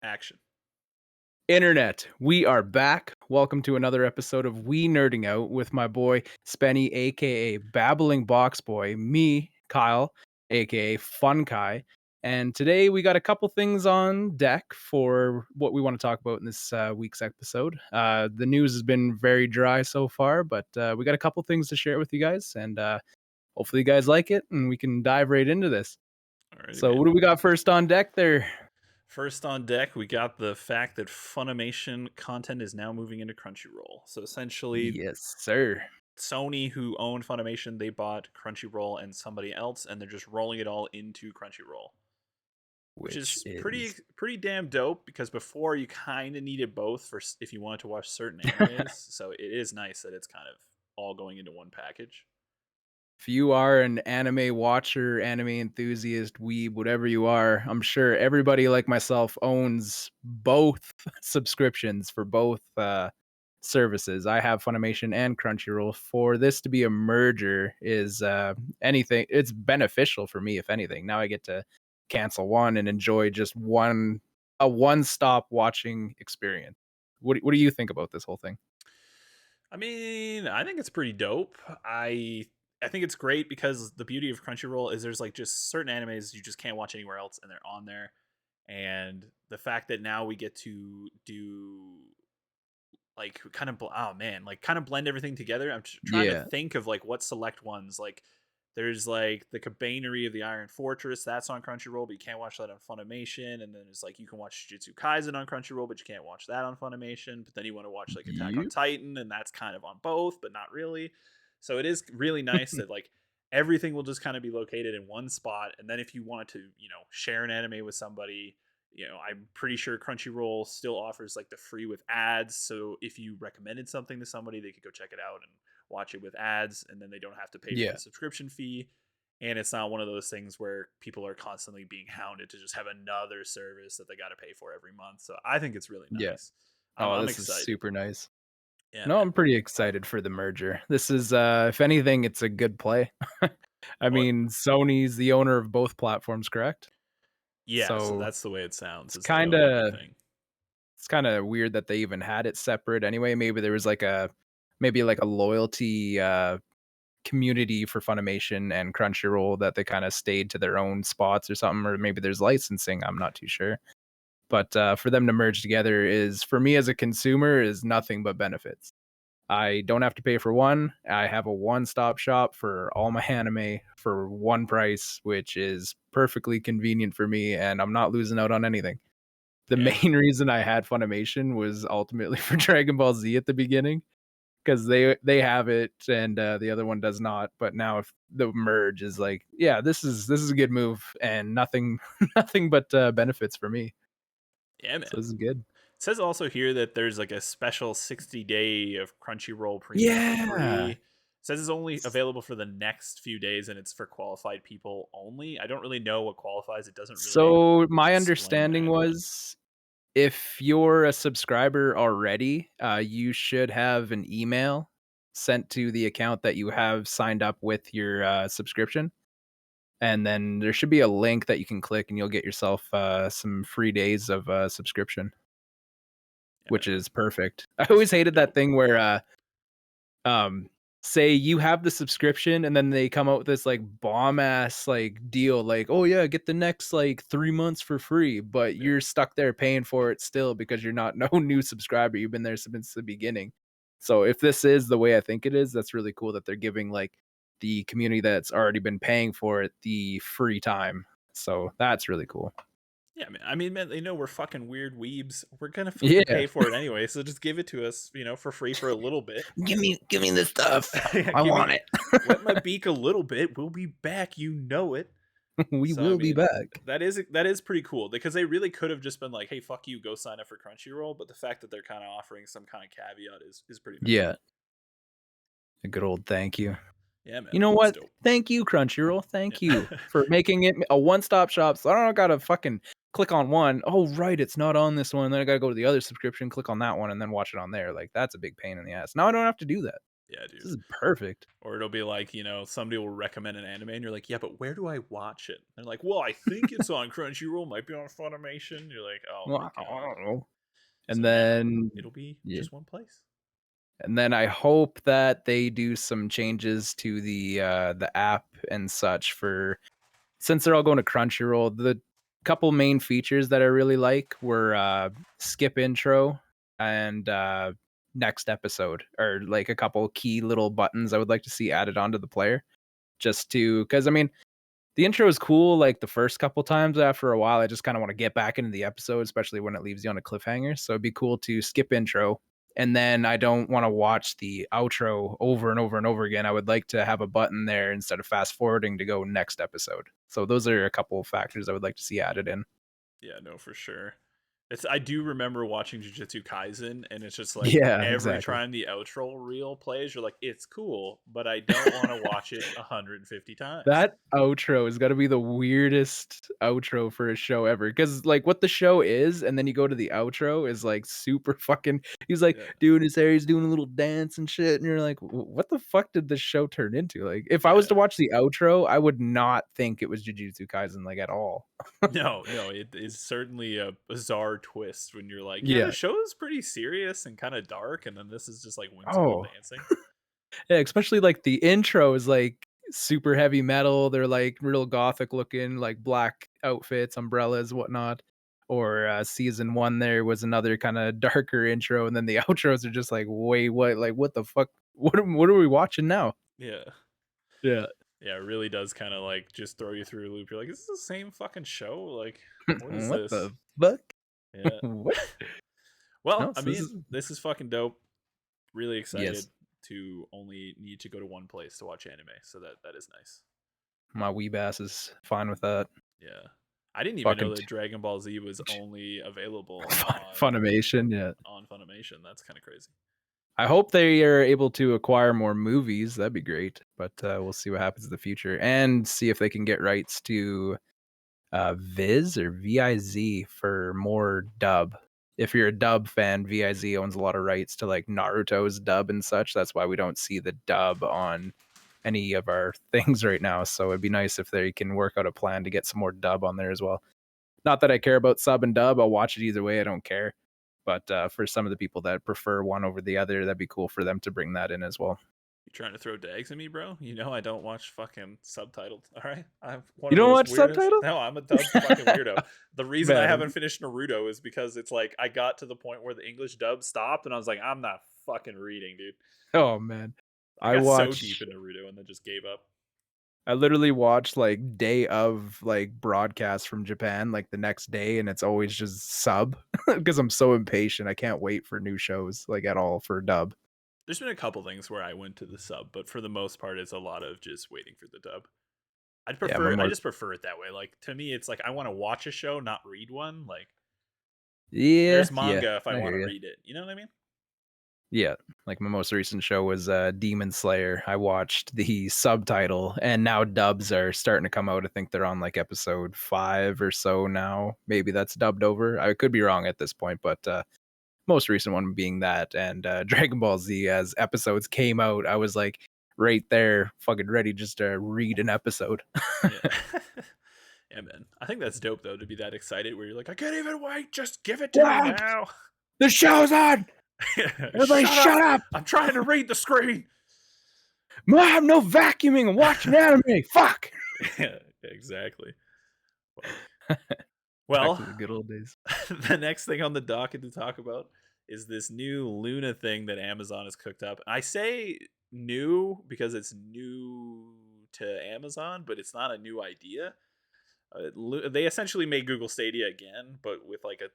Action. Internet, we are back. Welcome to another episode of We Nerding Out with my boy Spenny, aka Babbling Box Boy, me, Kyle, aka Fun Kai. And today we got a couple things on deck for what we want to talk about in this week's episode. The news has been very dry so far, but we got a couple things to share with you guys, and hopefully you guys like it, and we can dive right into this. Alrighty, So, man. what do we got first on deck there? First on deck, we got the fact that Funimation content is now moving into Crunchyroll. So essentially, Yes, sir. Sony, who owned Funimation, they bought Crunchyroll and somebody else, and they're just rolling it all into Crunchyroll, which Which is pretty is pretty damn dope. Because before you kind of needed both for if you wanted to watch certain animes. So it is nice that it's kind of all going into one package. if you are an anime watcher, anime enthusiast, weeb, whatever you are, I'm sure everybody like myself owns both subscriptions for both services. I have Funimation and Crunchyroll. For this to be a merger is anything. It's beneficial for me, if anything. Now I get to cancel one and enjoy just a one-stop watching experience. What do you think about this whole thing? I mean, I think it's pretty dope. I think it's great because the beauty of Crunchyroll is there's like just certain animes you just can't watch anywhere else and they're on there. And the fact that now we get to do like kind of oh man, like kind of blend everything together. I'm trying to Yeah. think of like what select ones like there's like the Cabanery of the Iron Fortress that's on Crunchyroll, but you can't watch that on Funimation. And then it's like you can watch Jujutsu Kaisen on Crunchyroll, but you can't watch that on Funimation. But then you want to watch like Attack on Yep. Titan, and that's kind of on both, but not really. So it is really nice that like everything will just kind of be located in one spot. And then if you wanted to, share an anime with somebody, I'm pretty sure Crunchyroll still offers like the free with ads. So if you recommended something to somebody, they could go check it out and watch it with ads, and then they don't have to pay for Yeah. the subscription fee. And it's not one of those things where people are constantly being hounded to just have another service that they got to pay for every month. So I think it's really Yeah. nice. Oh, I'm this is excited. super nice. Yeah, No, man. I'm pretty excited for the merger. This is, if anything, it's a good play. I What? mean, Sony's the owner of both platforms, correct? Yeah, so So that's the way it sounds. it's Is they own kinda everything. it's kinda weird that they even had it separate anyway. Maybe there was maybe like a loyalty, community for Funimation and Crunchyroll that they kinda stayed to their own spots or something, or maybe there's licensing, I'm not too sure. But, for them to merge together is, for me as a consumer, is nothing but benefits. I don't have to pay for one. I have a one-stop shop for all my anime for one price, which is perfectly convenient for me, and I'm not losing out on anything. The Yeah. main reason I had Funimation was ultimately for Dragon Ball Z at the beginning, because they have it and the other one does not. But now if the merge is like, yeah, this is a good move and nothing nothing but benefits for me. Yeah, So man. this is good. It says also here that there's like a special 60-day of Crunchyroll Premium for free. Yeah. It says it's only available for the next few days and it's for qualified people only. I don't really know what qualifies. It doesn't really So my explain understanding that, but was, if you're a subscriber already, you should have an email sent to the account that you have signed up with your subscription. And then there should be a link that you can click and you'll get yourself some free days of subscription, yeah, which man, is perfect. I that's always pretty hated that dope. thing where um say you have the subscription and then they come out with this like bomb ass like deal, like, oh yeah, get the next like 3 months for free, but Yeah. you're stuck there paying for it still because you're not no new subscriber, you've been there since the beginning. So if this is the way I think it is, that's really cool that they're giving like the community that's already been paying for it the free time. So that's really cool. Yeah, man. I mean, man, they know we're fucking weird weebs. We're gonna fucking Yeah. pay for it anyway, so just give it to us, for free for a little bit. Give me the stuff. Yeah, I give want me it. wet my beak a little bit. We'll be back, you know it. We So I will be mean, back. that is pretty cool because they really could have just been like, "Hey, fuck you, go sign up for Crunchyroll." But the fact that they're kind of offering some kind of caveat is pretty nice. Yeah. A good old thank you. Yeah, man, You know that's what? dope. Thank you, Crunchyroll. Thank you Yeah, for making it a one-stop shop, so I don't gotta fucking click on one. Oh, right, it's not on this one, then I gotta go to the other subscription, click on that one, and then watch it on there. Like, that's a big pain in the ass. Now I don't have to do that. Yeah, This dude. is perfect. Or it'll be like, somebody will recommend an anime and you're like, yeah, but where do I watch it? They're like, well, I think it's on Crunchyroll, might be on Funimation. You're like, oh Well, my I God. don't know. So And now then it'll be yeah. just one place. And then I hope that they do some changes to the app and such for since they're all going to Crunchyroll. The couple main features that I really like were skip intro and next episode, or like a couple key little buttons I would like to see added onto the player. Just to, because I mean, the intro is cool like the first couple times. After a while, I just kind of want to get back into the episode, especially when it leaves you on a cliffhanger. So it'd be cool to skip intro. And then I don't want to watch the outro over and over and over again. I would like to have a button there instead of fast forwarding to go next episode. So those are a couple of factors I would like to see added in. Yeah, no, for sure. I do remember watching Jujutsu Kaisen, and it's just like Yeah, every exactly. time the outro reel plays, you're like, it's cool, but I don't want to watch it 150 times. That outro is gotta be the weirdest outro for a show ever. Because like, what the show is, and then you go to the outro is, like, super fucking he's, like, Yeah, doing his hair, he's doing a little dance and shit, and you're like, What the fuck did this show turn into?" Like, if I was to yeah. watch the outro, I would not think it was Jujutsu Kaisen, like, at all. No, no, it is certainly a bizarre twist when you're like, yeah, the Yeah. show is pretty serious and kind of dark, and then this is just like whimsical Oh. dancing. Yeah, especially, like, the intro is, like, super heavy metal, they're, like, real gothic looking, like, black outfits, umbrellas, whatnot, or, season 1 there was another kinda darker intro, and then the outros are just like, "Wait, what? Like, what the fuck? What are we watching now?" Yeah. Yeah. Yeah, it really does kind of like just throw you through a loop. You're like, is this the same fucking show? Like, what is What this? the fuck? Yeah. What? Well, No, I so this mean, is this is fucking dope. Really excited yes, to only need to go to one place to watch anime, so that is nice. my weeb ass is fine with that. Yeah. I didn't even know Fucking that Dragon Ball Z was only available Funimation, yeah. on Funimation. That's kind of crazy. I hope they are able to acquire more movies, that'd be great, but, we'll see what happens in the future, and see if they can get rights to, Viz or VIZ for more dub. If you're a dub fan, VIZ owns a lot of rights to, like, Naruto's dub and such, that's why we don't see the dub on any of our things right now, so it'd be nice if they can work out a plan to get some more dub on there as well. Not that I care about sub and dub, I'll watch it either way, I don't care. But, for some of the people that prefer one over the other, that'd be cool for them to bring that in as well. You trying to throw dags at me, bro? You know I don't watch fucking subtitled. All right, I'm one You of don't those watch weirdos. subtitles? No, I'm a dub fucking weirdo. The reason I haven't Man, finished Naruto is because it's like I got to the point where the English dub stopped, and I was like, I'm not fucking reading, dude. oh, man. I I got so deep watch in Naruto and then just gave up. I literally watch, like, day of, like, broadcasts from Japan, like, the next day, and it's always just sub because 'cause I'm so impatient, I can't wait for new shows, like, at all for dub. There's been a couple things where I went to the sub, but for the most part, it's a lot of just waiting for the dub. Yeah, my I more just prefer it that way. Like to me, it's like I want to watch a show, not read one. Like yeah, there's yeah, manga if I I want hear to you. read it. You know what I mean? Yeah, like, my most recent show was, Demon Slayer. I watched the subtitle, and now dubs are starting to come out. I think they're on, like, episode 5 or so now. Maybe that's dubbed over. I could be wrong at this point, but, most recent one being that, and, Dragon Ball Z as episodes came out, I was, like, right there, fucking ready just to read an episode. Yeah. Yeah, man. I think that's dope though to be that excited where you're like, I can't even wait. Just give it to me "What? now. The show's on! Everybody Shut up. shut up! I'm trying to read the screen. Mom, no vacuuming and watching anime, fuck!" Yeah, exactly. Fuck. Back Well, to the good old days. the next thing on the docket to talk about is this new Luna thing that Amazon has cooked up. I say new because it's new to Amazon, but it's not a new idea. They essentially made Google Stadia again, but with like a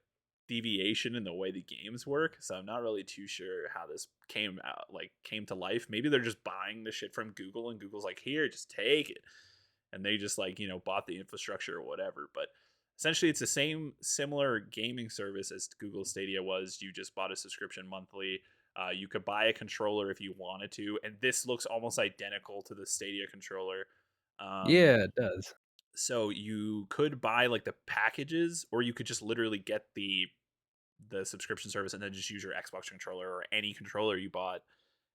deviation in the way the games work. So I'm not really too sure how this came to life. Maybe they're just buying the shit from Google, and Google's like, here, just take it, and they just like bought the infrastructure or whatever. But essentially, it's the same similar gaming service as Google Stadia was. You just bought a subscription monthly. You could buy a controller if you wanted to, and this looks almost identical to the Stadia controller. Um, Yeah, it does. so you could buy like the packages, or you could just literally get the subscription service and then just use your Xbox controller or any controller you bought.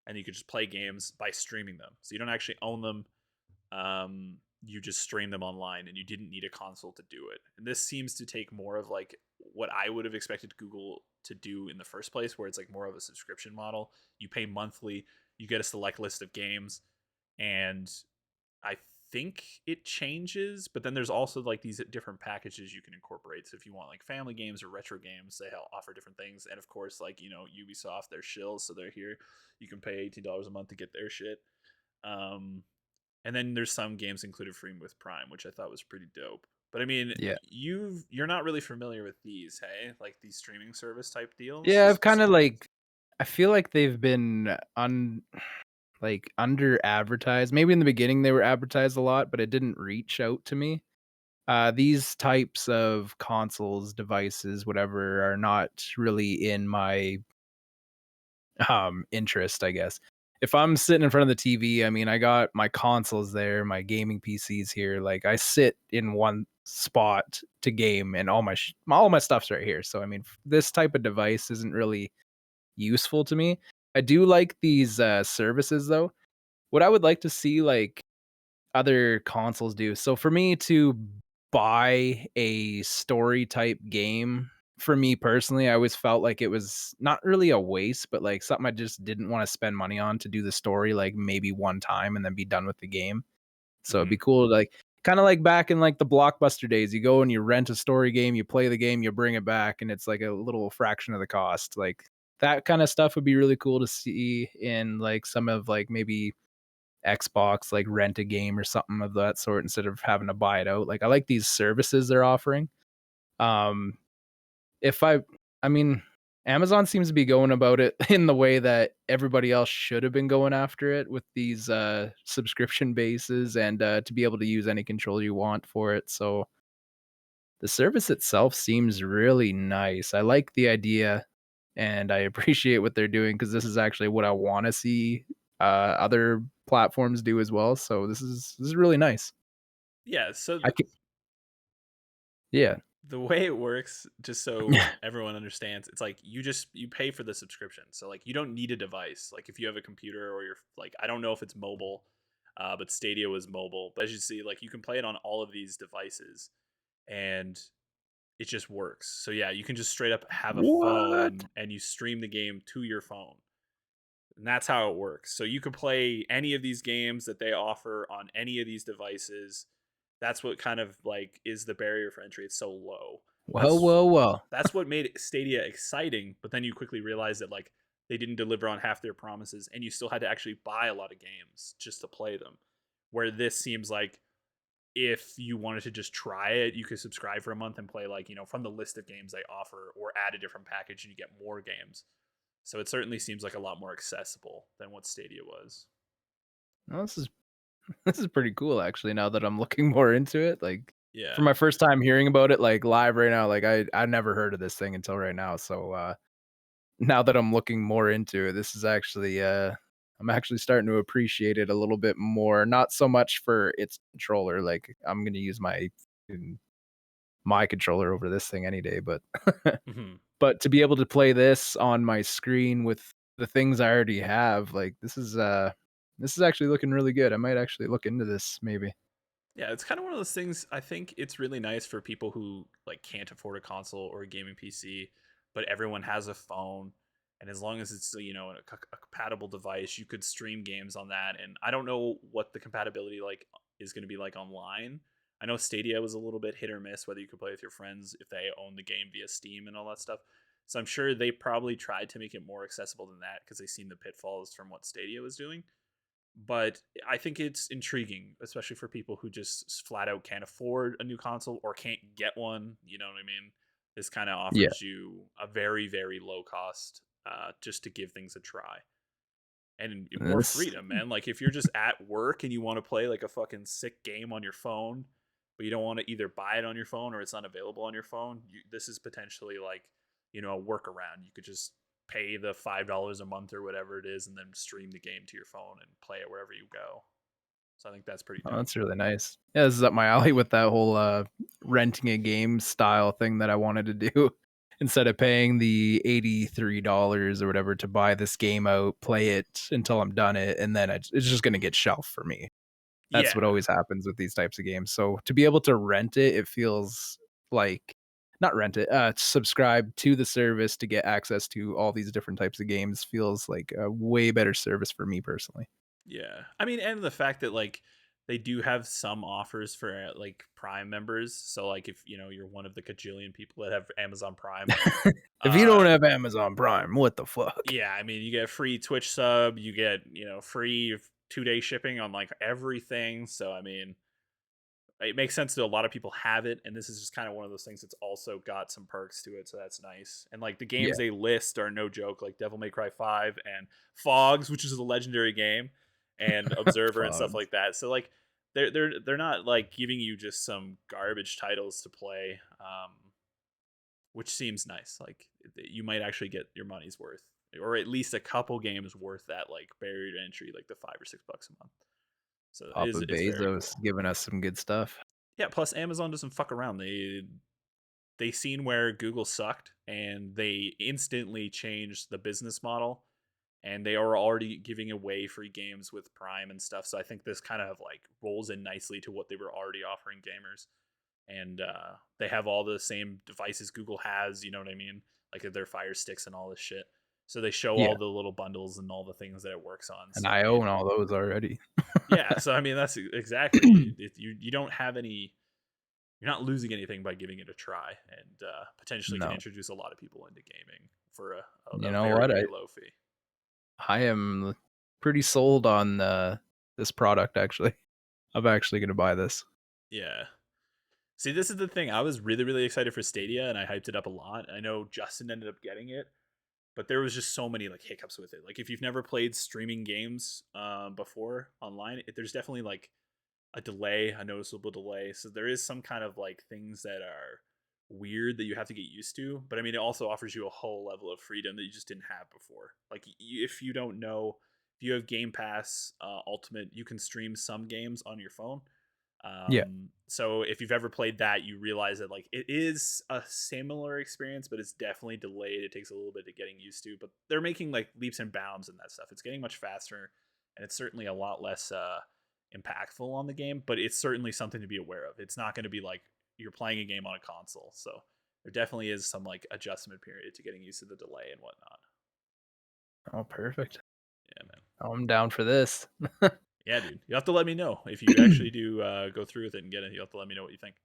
and you could just play games by streaming them. So you don't actually own them. You just stream them online, and you didn't need a console to do it. And this seems to take more of like what I would have expected Google to do in the first place, where it's like more of a subscription model. You pay monthly, you get a select list of games, and I think it changes, but then there's also like these different packages you can incorporate. So if you want like family games or retro games, they offer different things. And of course, like, Ubisoft, they're shills, so they're here. You can pay $18 a month to get their shit. Um, and then there's some games included free with Prime, which I thought was pretty dope. But I mean, Yeah. you're not really familiar with these, hey? Like these streaming service type Yeah, I've deals? kind of like I feel like they've been under advertised. Maybe in the beginning they were advertised a lot, but it didn't reach out to me. These types of consoles, devices, whatever, are not really in my interest, I guess. If I'm sitting in front of the TV, I mean, I got my consoles there, my gaming PCs here. Like I sit in one spot to game, and all my stuff's right here. So I mean, this type of device isn't really useful to me. I do like these services though. What I would like to see like other consoles do. So for me to buy a story type game, for me personally, I always felt like it was not really a waste, but like something I just didn't want to spend money on to do the story like maybe one time and then be done with the game. So it'd Hmm. be cool to like kind of like back in like the Blockbuster days, you go and you rent a story game, you play the game, you bring it back, and it's like a little fraction of the cost. Like that kind of stuff would be really cool to see in like some of like maybe Xbox, like rent a game or something of that sort instead of having to buy it out. Like I like these services they're offering. Um, if I mean, Amazon seems to be going about it in the way that everybody else should have been going after it with these subscription bases and to be able to use any controller you want for it. So the service itself seems really nice. I like the idea and I appreciate what they're doing because this is actually what I want to see other platforms do as well. So this is really nice. Yeah, so I can, yeah. the way it works, just so everyone understands, it's like you pay for the subscription. So like you don't need a device. Like if you have a computer or you're like, I don't know if it's mobile, but Stadia was mobile. But as you see, like you can play it on all of these devices, and it just works. So yeah, you can just straight up have a What? phone and you stream the game to your phone. And that's how it works. So you could play any of these games that they offer on any of these devices. That's what kind of like is the barrier for entry. It's so low. Well, That's well, well. that's what made Stadia exciting, but then you quickly realize that like they didn't deliver on half their promises and you still had to actually buy a lot of games just to play them. Where this seems like if you wanted to just try it, you could subscribe for a month and play like, from the list of games they offer or add a different package and you get more games. So it certainly seems like a lot more accessible than what Stadia was. Well, this is pretty cool actually now that I'm looking more into it. Like for Yeah. my first time hearing about it like live right now, like I never heard of this thing until right now. So now that I'm looking more into it, this is actually I'm actually starting to appreciate it a little bit more. Not so much for its controller, like I'm gonna use my controller over this thing any day, but Hmm. but to be able to play this on my screen with the things I already have, like this is actually looking really good. I might actually look into this maybe. Yeah, it's kind of one of those things. I think it's really nice for people who like can't afford a console or a gaming PC, but everyone has a phone, and as long as it's a compatible device, you could stream games on that. And I don't know what the compatibility like is going to be like online. I know Stadia was a little bit hit or miss whether you could play with your friends if they own the game via Steam and all that stuff. So I'm sure they probably tried to make it more accessible than that because they seen the pitfalls from what Stadia was doing. But I think it's intriguing, especially for people who just flat out can't afford a new console or can't get one. You know what I mean? This kind of Yeah. offers you a very, very low cost just to give things a try and more This freedom, man. Like if you're just at work and you want to play like a fucking sick game on your phone, but you don't want to either buy it on your phone or it's not available on your phone, this is potentially like a workaround. You could just pay the $5 a month or whatever it is, and then stream the game to your phone and play it wherever you go. So I think that's pretty Oh, dope. that's really nice. Yeah, this is up my alley with that whole renting a game style thing that I wanted to do. instead of paying the $83 or whatever to buy this game out, play it until I'm done it, and then it's just gonna get shelved for me. That's what Yeah, always happens with these types of games. So to be able to rent it, it feels like not rent it, subscribe to the service to get access to all these different types of games feels like a way better service for me personally. yeah. I mean, and the fact that like they do have some offers for like Prime members. So like if you know you're one of the cajillion people that have Amazon Prime, If you don't uh, have Amazon Prime, what the fuck? yeah, I mean you get a free Twitch sub, you get free 2 day shipping on like everything. So I mean it makes sense that a lot of people have it, and this is just kind of one of those things that's also got some perks to it, so that's nice. And like the games Yeah, they list are no joke, like Devil May Cry 5 and Fogs, which is a legendary game, and Observer and stuff fuck. like that. So like they're not like giving you just some garbage titles to play, which seems nice. Like you might actually get your money's worth, or at least a couple games worth that like barrier to entry, like the $5 or $6 a month. So Papa it's very Bezos cool. giving us some good stuff. Yeah, plus Amazon doesn't fuck around. They seen where Google sucked and they instantly changed the business model, and they are already giving away free games with Prime and stuff. So I think this kind of like rolls in nicely to what they were already offering gamers. And they have all the same devices Google has, you know what I mean? Like their Fire Sticks and all this shit. So they show Yeah, all the little bundles and all the things that it works on. and So I I mean, own all those already. yeah. So I mean, that's exactly you don't have any, you're not losing anything by giving it a try, and potentially can No. introduce a lot of people into gaming for You a know very what? very low fee. I am pretty sold on, this product, actually. I'm actually gonna buy this. Yeah. See, this is the thing. I was really really excited for Stadia, and I hyped it up a lot. I know Justin ended up getting it, but there was just so many like hiccups with it. Like if you've never played streaming games before online, there's definitely like a delay, a noticeable delay. So there is some kind of like things that are weird that you have to get used to. But I mean, it also offers you a whole level of freedom that you just didn't have before. Like if you don't know, if you have Game Pass Ultimate, you can stream some games on your phone. Yeah, So if you've ever played that, you realize that like it is a similar experience, but it's definitely delayed. It takes a little bit of getting used to, but they're making like leaps and bounds in that stuff. It's getting much faster, and it's certainly a lot less impactful on the game. But it's certainly something to be aware of. It's not going to be like you're playing a game on a console, so there definitely is some like adjustment period to getting used to the delay and whatnot. oh, perfect. Yeah, man. I'm down for this. Yeah, dude. You have to let me know if you actually do go through with it and get it. You have to let me know what you think,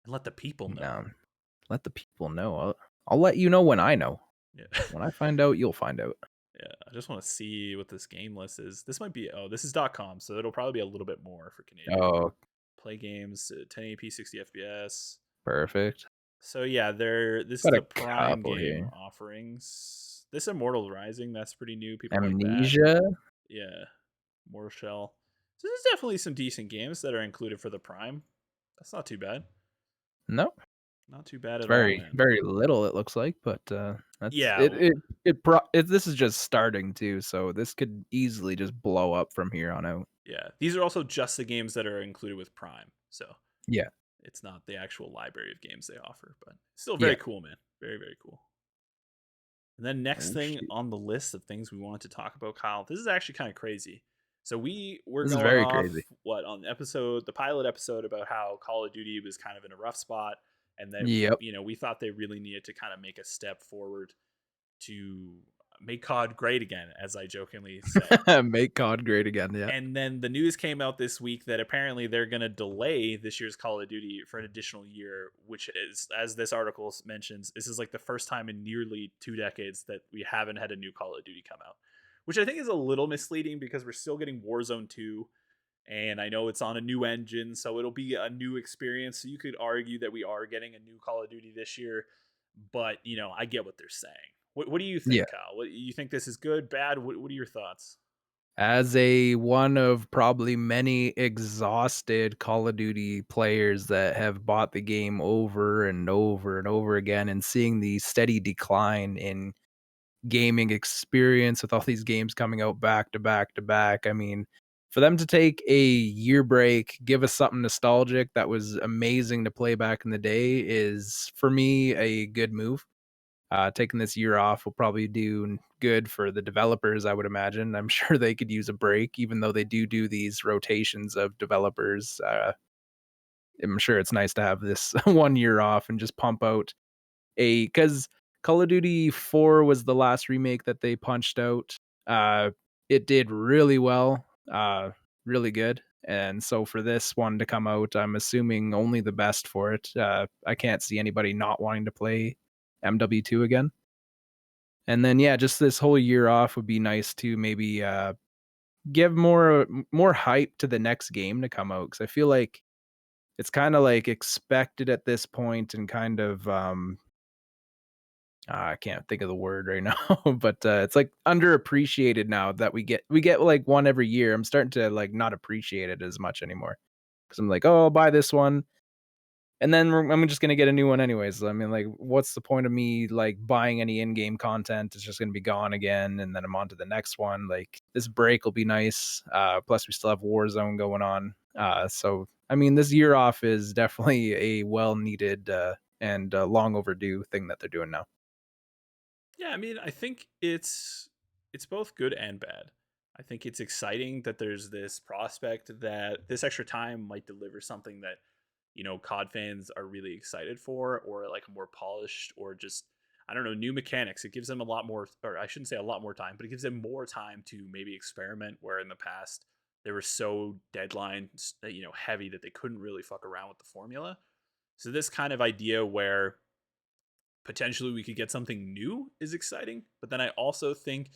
and let the people know. Um, let the people know. I'll let you know when I know. Yeah. When I find out, you'll find out. Yeah, I just want to see what this game list is. This might be, oh, this is .com, so it'll probably be a little bit more for Canadian. Oh, Play games, 1080p, 60 FPS. perfect. So yeah, this is Got a the Prime couple game here. offerings. This Immortal Rising, that's pretty new. People like that. Amnesia? Yeah, Mortal Shell. So there's definitely some decent games that are included for the Prime. That's not too bad. No. Not too bad It's at all, very, man. very little, it looks like, but, that's Yeah, it this is just starting too, so this could easily just blow up from here on out. yeah. These are also just the games that are included with Prime. So Yeah. it's not the actual library of games they offer, but still Yeah. very cool, man. Very, very cool. And then next Oh, thing shit. on the list of things we wanted to talk about, Kyle, this is actually kind of crazy. So we were This is going very off crazy. what on the pilot episode about how Call of Duty was kind of in a rough spot, and that Yep. we thought they really needed to kind of make a step forward to make COD great again, as I jokingly say. Make COD great again, yeah. And then the news came out this week that apparently they're going to delay this year's Call of Duty for an additional year, which is, as this article mentions, this is like the first time in nearly 2 decades that we haven't had a new Call of Duty come out, which I think is a little misleading because we're still getting Warzone 2. And I know it's on a new engine, so it'll be a new experience. So you could argue that we are getting a new Call of Duty this year, but I get what they're saying. What do you Yeah. think, Kyle? What you think this is good, bad? What are your thoughts? As a one of probably many exhausted Call of Duty players that have bought the game over and over and over again and seeing the steady decline in gaming experience with all these games coming out back to back to back, I mean, for them to take a year break, give us something nostalgic that was amazing to play back in the day is, for me, a good move. Taking this year off will probably do good for the developers, I would imagine. I'm sure they could use a break, even though they do these rotations of developers. I'm sure it's nice to have this 1 year off and just pump out because Call of Duty 4 was the last remake that they punched out. Uh, it did really well, really good. And so for this one to come out, I'm assuming only the best for it. I can't see anybody not wanting to play MW2 again. And then yeah, just this whole year off would be nice to maybe give more hype to the next game to come out because I feel like it's kind of like expected at this point and kind of I can't think of the word right now, but it's like underappreciated now that we get like one every year. I'm starting to like not appreciate it as much anymore because I'm like, oh, I'll buy this one, and then I'm just gonna get a new one anyways. I mean, like, what's the point of me like buying any in-game content? It's just gonna be gone again, and then I'm on to the next one. Like this break will be nice. Plus, we still have Warzone going on. So I mean, this year off is definitely a well-needed and long overdue thing that they're doing now. Yeah, I mean, I think it's both good and bad. I think it's exciting that there's this prospect that this extra time might deliver something that, COD fans are really excited for, or like more polished, or just, I don't know, new mechanics. It gives them a lot more, or I shouldn't say a lot more time, but it gives them more time to maybe experiment, where in the past they were so deadline, heavy that they couldn't really fuck around with the formula. So this kind of idea where potentially we could get something new is exciting. But then I also think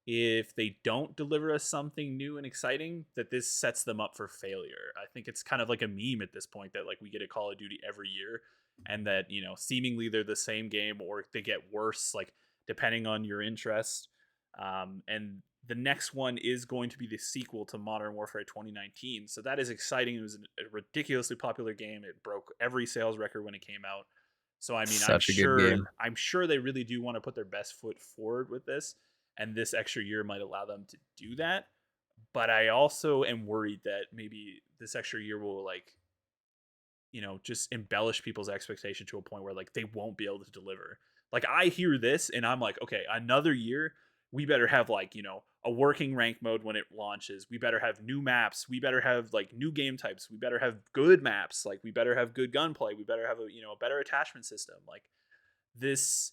if they don't deliver us something new and exciting, that this sets them up for failure. I think it's kind of like a meme at this point that like we get a Call of Duty every year, and that, seemingly they're the same game or they get worse, like depending on your interest. And the next one is going to be the sequel to Modern Warfare 2019. So that is exciting. It was a ridiculously popular game. It broke every sales record when it came out. So I mean, I'm Such a good sure game. I'm sure they really do want to put their best foot forward with this, and this extra year might allow them to do that. But I also am worried that maybe this extra year will like, just embellish people's expectation to a point where like they won't be able to deliver. Like I hear this and I'm like, okay, another year, we better have like, a working rank mode when it launches. We better have new maps. We better have like new game types. We better have good maps. Like we better have good gunplay. We better have a better attachment system. Like this,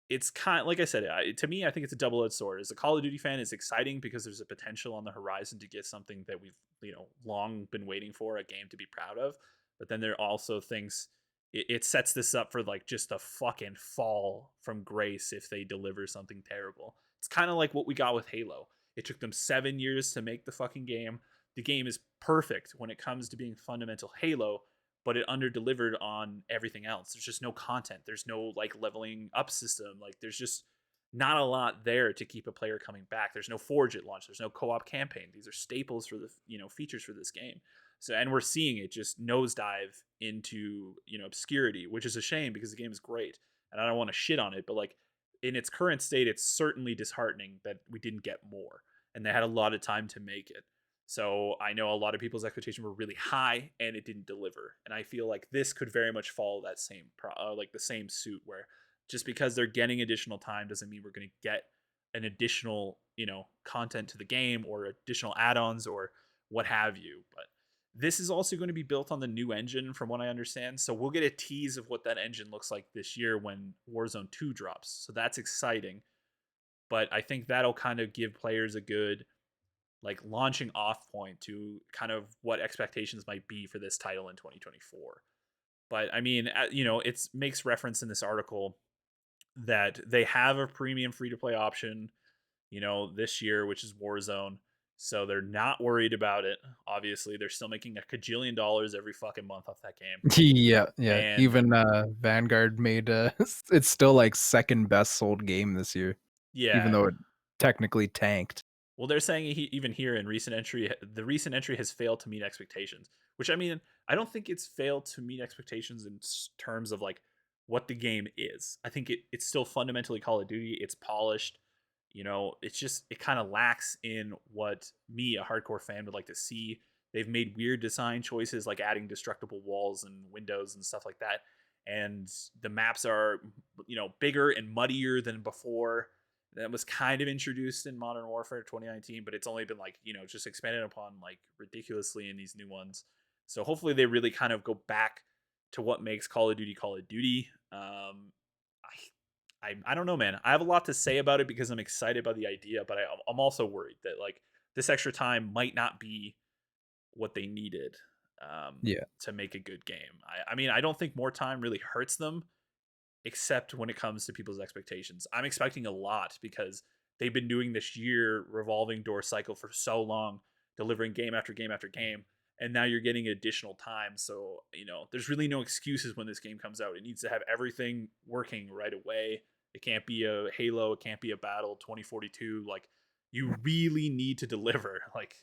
it's kind of like I said, to me, I think it's a double-edged sword. As a Call of Duty fan, it's exciting because there's a potential on the horizon to get something that we've long been waiting for, a game to be proud of. But then there are also things. It sets this up for like just a fucking fall from grace if they deliver something terrible. It's kind of like what we got with Halo. It took them 7 years to make the fucking game. The game is perfect when it comes to being fundamental Halo, but it under delivered on everything else. There's just no content. There's no like leveling up system. Like there's just not a lot there to keep a player coming back. There's no Forge at launch. There's no co-op campaign. These are staples for the features for this game. So and we're seeing it just nosedive into obscurity, which is a shame because the game is great and I don't want to shit on it, but like in its current state, it's certainly disheartening that we didn't get more and they had a lot of time to make it. So I know a lot of people's expectations were really high and it didn't deliver. And I feel like this could very much follow that same like the same suit, where just because they're getting additional time doesn't mean we're going to get an additional, content to the game or additional add-ons or what have you. But this is also going to be built on the new engine from what I understand. So we'll get a tease of what that engine looks like this year when Warzone 2 drops. So that's exciting. But I think that'll kind of give players a good like launching off point to kind of what expectations might be for this title in 2024. But I mean, it makes reference in this article that they have a premium free to play option, this year, which is Warzone. So they're not worried about it. Obviously, they're still making a cajillion dollars every fucking month off that game. Yeah, yeah. And Even Vanguard made it's still like second best sold game this year, even yeah, though it technically tanked. well, they're saying even here in recent entry, the recent entry has failed to meet expectations. Which I mean, I don't think it's failed to meet expectations in terms of like what the game is. I think it's still fundamentally Call of Duty. It's polished. it kind of lacks in what me, a hardcore fan, would like to see. They've made weird design choices like adding destructible walls and windows and stuff like that. And the maps are, bigger and muddier than before. That was kind of introduced in Modern Warfare 2019, but it's only been like, just expanded upon like ridiculously in these new ones. So hopefully they really kind of go back to what makes Call of Duty Call of Duty. I don't know, man. I have a lot to say about it because I'm excited by the idea, but I'm also worried that like this extra time might not be what they needed Yeah. to make a good game. I mean, I don't think more time really hurts them, except when it comes to people's expectations. I'm expecting a lot because they've been doing this year revolving door cycle for so long, delivering game after game after game, and now you're getting additional time. So, there's really no excuses when this game comes out. It needs to have everything working right away. It can't be a Halo, it can't be a Battle 2042. Like, you really need to deliver. Like,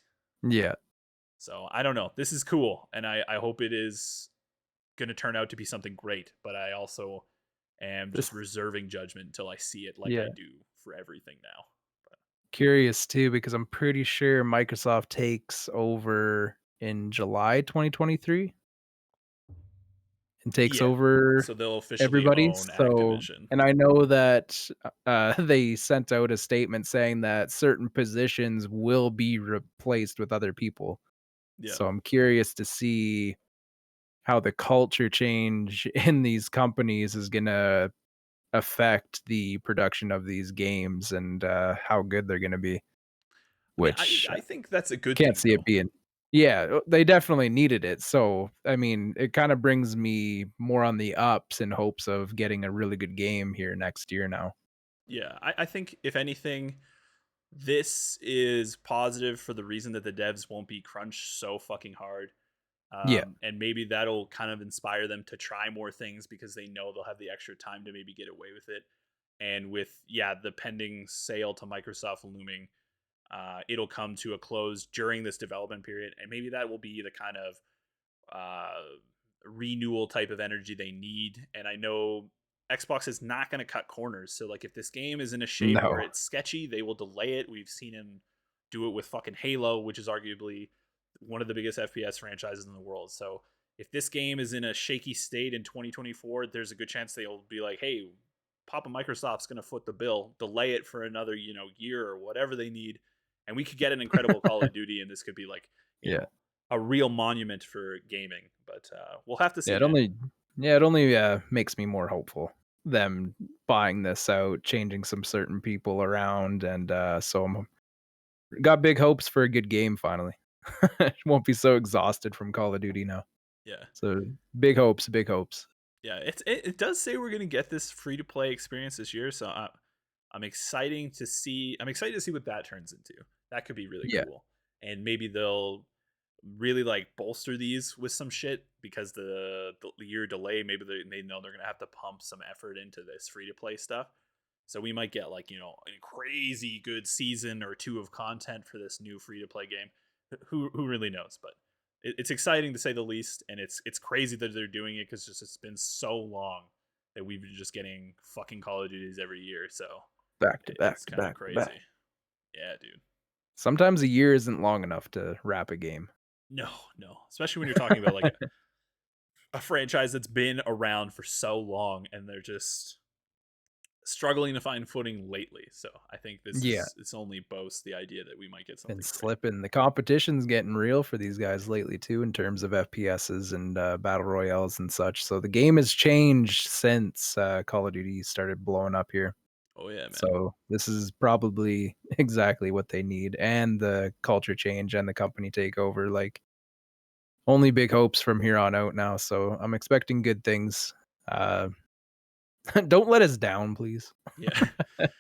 Yeah. so I don't know. This is cool, and I hope it is going to turn out to be something great, but I also am just This reserving judgment until I see it like I yeah. do for everything now. But Curious too because I'm pretty sure Microsoft takes over in July 2023 and takes yeah, over so they'll officially everybody, own so Activision. and I know that, they sent out a statement saying that certain positions will be replaced with other people, Yeah. so I'm curious to see how the culture change in these companies is gonna affect the production of these games and, how good they're gonna be, I mean, I which I think that's a good can't thing see it though. being yeah, they definitely needed it, so, I mean, it kinda brings me more on the ups in hopes of getting a really good game here next year now. Yeah, I think if anything, this is positive for the reason that the devs won't be crunched so fucking hard. Yeah. And maybe that'll kind of inspire them to try more things because they know they'll have the extra time to maybe get away with it. And with, yeah, the pending sale to Microsoft looming, it'll come to a close during this development period, and maybe that will be the kind of uh, renewal type of energy they need. And I know Xbox is not going to cut corners, so like if this game is in a shape where No. it's sketchy, they will delay it. We've seen him do it with fucking Halo, which is arguably one of the biggest FPS franchises in the world. So if this game is in a shaky state in 2024, there's a good chance they'll be like, "Hey, Papa Microsoft's going to foot the bill, delay it for another, year or whatever they need, and we could get an incredible Call of Duty, and this could be like, you Yeah. know, a real monument for gaming." But we'll have to Yeah, see, it man. only yeah, it only, makes me more hopeful, them buying this out, changing some certain people around, and, so I'm got big hopes for a good game finally. Won't be so exhausted from Call of Duty now. Yeah, So, big hopes, big hopes. yeah. It does say we're gonna get this free to play experience this year, so I'm exciting to see. I'm excited to see what that turns into. That could be really Yeah. cool, and maybe they'll really like bolster these with some shit because the year delay. Maybe they know they're gonna have to pump some effort into this free to play stuff. So we might get like a crazy good season or two of content for this new free to play game. Who really knows? But it's exciting to say the least, and it's crazy that they're doing it because it's been so long that we've been just getting fucking Call of Duties every year. So Back to back it's to kind of back to back. crazy. Yeah, dude. Sometimes a year isn't long enough to wrap a game. No, no. Especially when you're talking about like a franchise that's been around for so long and they're just struggling to find footing lately. So I think this Yeah, is it's only boasts the idea that we might get and something great. slipping. The competition's getting real for these guys lately too in terms of FPSs and, battle royales and such, so the game has changed since, Call of Duty started blowing up here. Oh yeah, man. So, this is probably exactly what they need, and the culture change and the company takeover, like, only big hopes from here on out now, so I'm expecting good things. Uh, don't let us down, please. Yeah.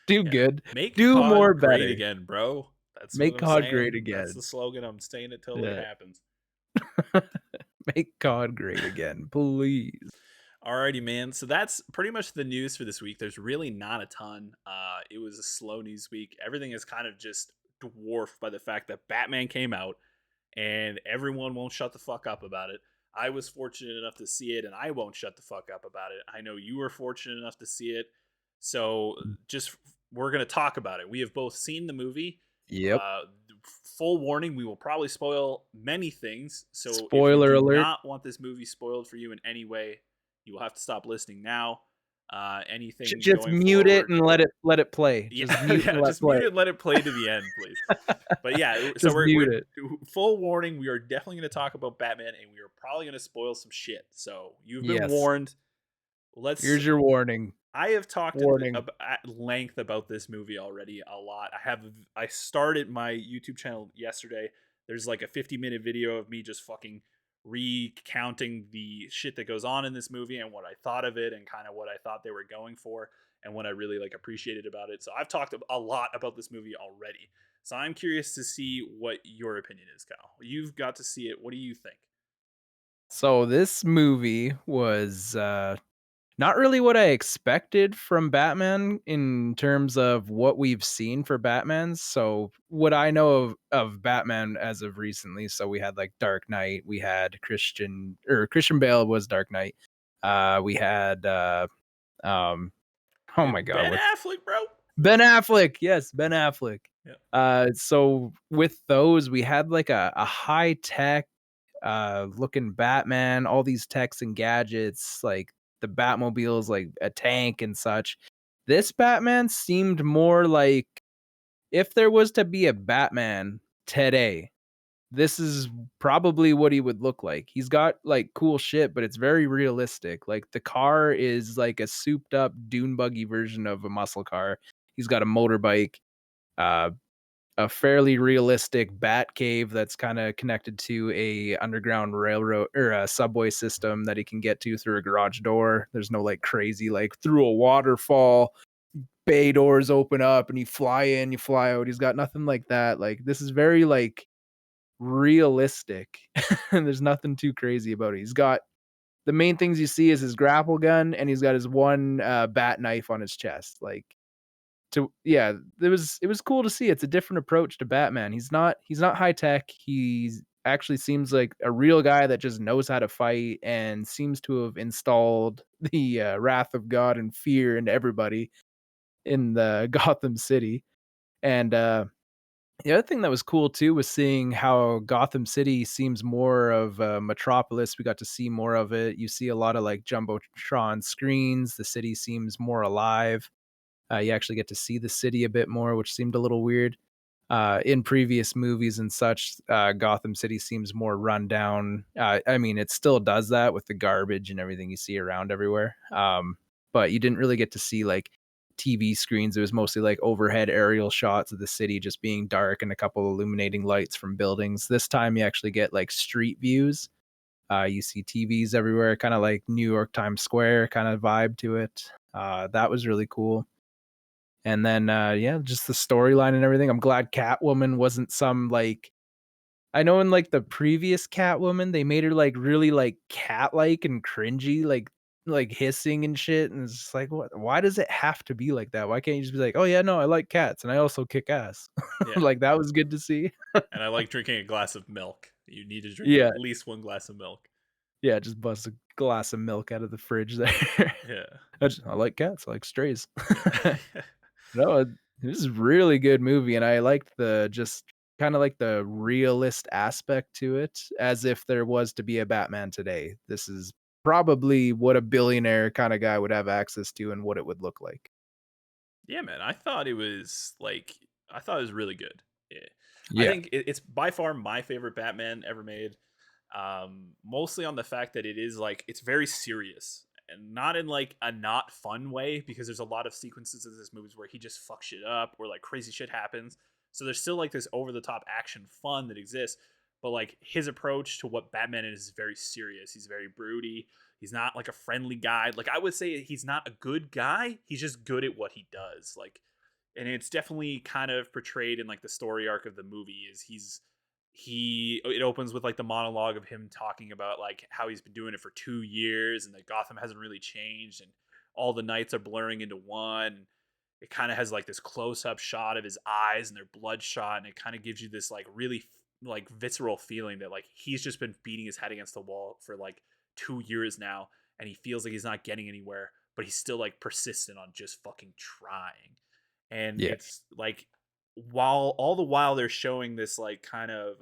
Do Yeah. good. Make Do more COD great better. again, bro. That's what Make I'm COD great saying. That's the again. slogan. I'm saying it till it Yeah. happens. Make COD great again, please. Alrighty, man. So that's pretty much the news for this week. There's really not a ton. It was a slow news week. Everything is kind of just dwarfed by the fact that Batman came out and everyone won't shut the fuck up about it. I was fortunate enough to see it and I won't shut the fuck up about it. I know you were fortunate enough to see it. So just we're going to talk about it. We have both seen the movie. Yep. Uh, Full warning: we will probably spoil many things. So if you Spoiler do alert. not want this movie spoiled for you in any way, you will have to stop listening now. Anything Just going mute it forward, and let it play. yeah, Just mute and yeah, let just mute play. it and let it play to the end, please. But yeah, so Just mute we're it. full warning. We are definitely going to talk about Batman, and we are probably going to spoil some shit. So you've been Yes. warned. Let's. Here's your warning. I have talked Warning. at length about this movie already a lot. I started my YouTube channel yesterday. There's like a 50-minute video of me just fucking recounting the shit that goes on in this movie and what I thought of it and kind of what I thought they were going for and what I really like appreciated about it. So I've talked a lot about this movie already. So I'm curious to see what your opinion is, Kyle. You've got to see it. What do you think? So this movie was not really what I expected from Batman in terms of what we've seen for Batman. So what I know of Batman as of recently, so we had like Dark Knight, we had Christian Bale was Dark Knight. We had um oh We my have god, Ben what Affleck, bro. Ben Affleck. Yes, Ben Affleck. Yeah. So with those, we had like a high tech looking Batman, all these techs and gadgets, like the Batmobile's like a tank and such. This Batman seemed more like if there was to be a Batman today, this is probably what he would look like. He's got like cool shit, but it's very realistic. Like the car is like a souped up dune buggy version of a muscle car. He's got a motorbike. Uh, a fairly realistic bat cave that's kind of connected to a underground railroad or a subway system that he can get to through a garage door. There's no like crazy like through a waterfall, bay doors open up and you fly in, you fly out. He's got nothing like that. Like this is very like realistic. And there's nothing too crazy about it. He's got the main things you see is his grapple gun and he's got his one bat knife on his chest. Like yeah, it was cool to see. It's a different approach to Batman. He's not high tech. He's actually seems like a real guy that just knows how to fight and seems to have installed the wrath of God and fear into everybody in the Gotham City. And the other thing that was cool too was seeing how Gotham City seems more of a metropolis. We got to see more of it. You see a lot of like jumbotron screens. The city seems more alive. You actually get to see the city a bit more, which seemed a little weird. In previous movies and such, Gotham City seems more run down. I mean, it still does that with the garbage and everything you see around everywhere. But you didn't really get to see like TV screens. It was mostly like overhead aerial shots of the city just being dark and a couple illuminating lights from buildings. This time you actually get like street views. You see TVs everywhere, kind of like New York Times Square kind of vibe to it. That was really cool. And then, yeah, just the storyline and everything. I'm glad Catwoman wasn't some like I know in like the previous Catwoman, they made her like really like cat-like and cringy, like hissing and shit. And it's just like, what? Why does it have to be like that? Why can't you just be like, oh yeah, no, I like cats and I also kick ass. Yeah. Like that was good to see. And I like drinking a glass of milk. You need to drink Yeah, at least one glass of milk. yeah, just bust a glass of milk out of the fridge there. Yeah. I like cats. I like strays. Yeah. No, this is a really good movie, and I liked the just kinda like the realist aspect to it, as if there was to be a Batman today. This is probably what a billionaire kinda guy would have access to and what it would look like. Yeah, man. I thought it was really good. Yeah. I Yeah. think it's by far my favorite Batman ever made. Mostly on the fact that it is like it's very serious and not in like a not fun way because there's a lot of sequences in this movie where he just fucks shit up or like crazy shit happens. So there's still like this over the top action fun that exists, but like his approach to what Batman is very serious. He's very broody. He's not like a friendly guy. Like I would say he's not a good guy. He's just good at what he does. Like, and it's definitely kind of portrayed in like the story arc of the movie is it opens with like the monologue of him talking about like how he's been doing it for 2 years and that Gotham hasn't really changed and all the nights are blurring into one. It kind of has like this close up shot of his eyes and they're bloodshot and it kind of gives you this like really like visceral feeling that like he's just been beating his head against the wall for like 2 years now and he feels like he's not getting anywhere, but he's still like persistent on just fucking trying. and Yeah. it's like while all the while they're showing this like kind of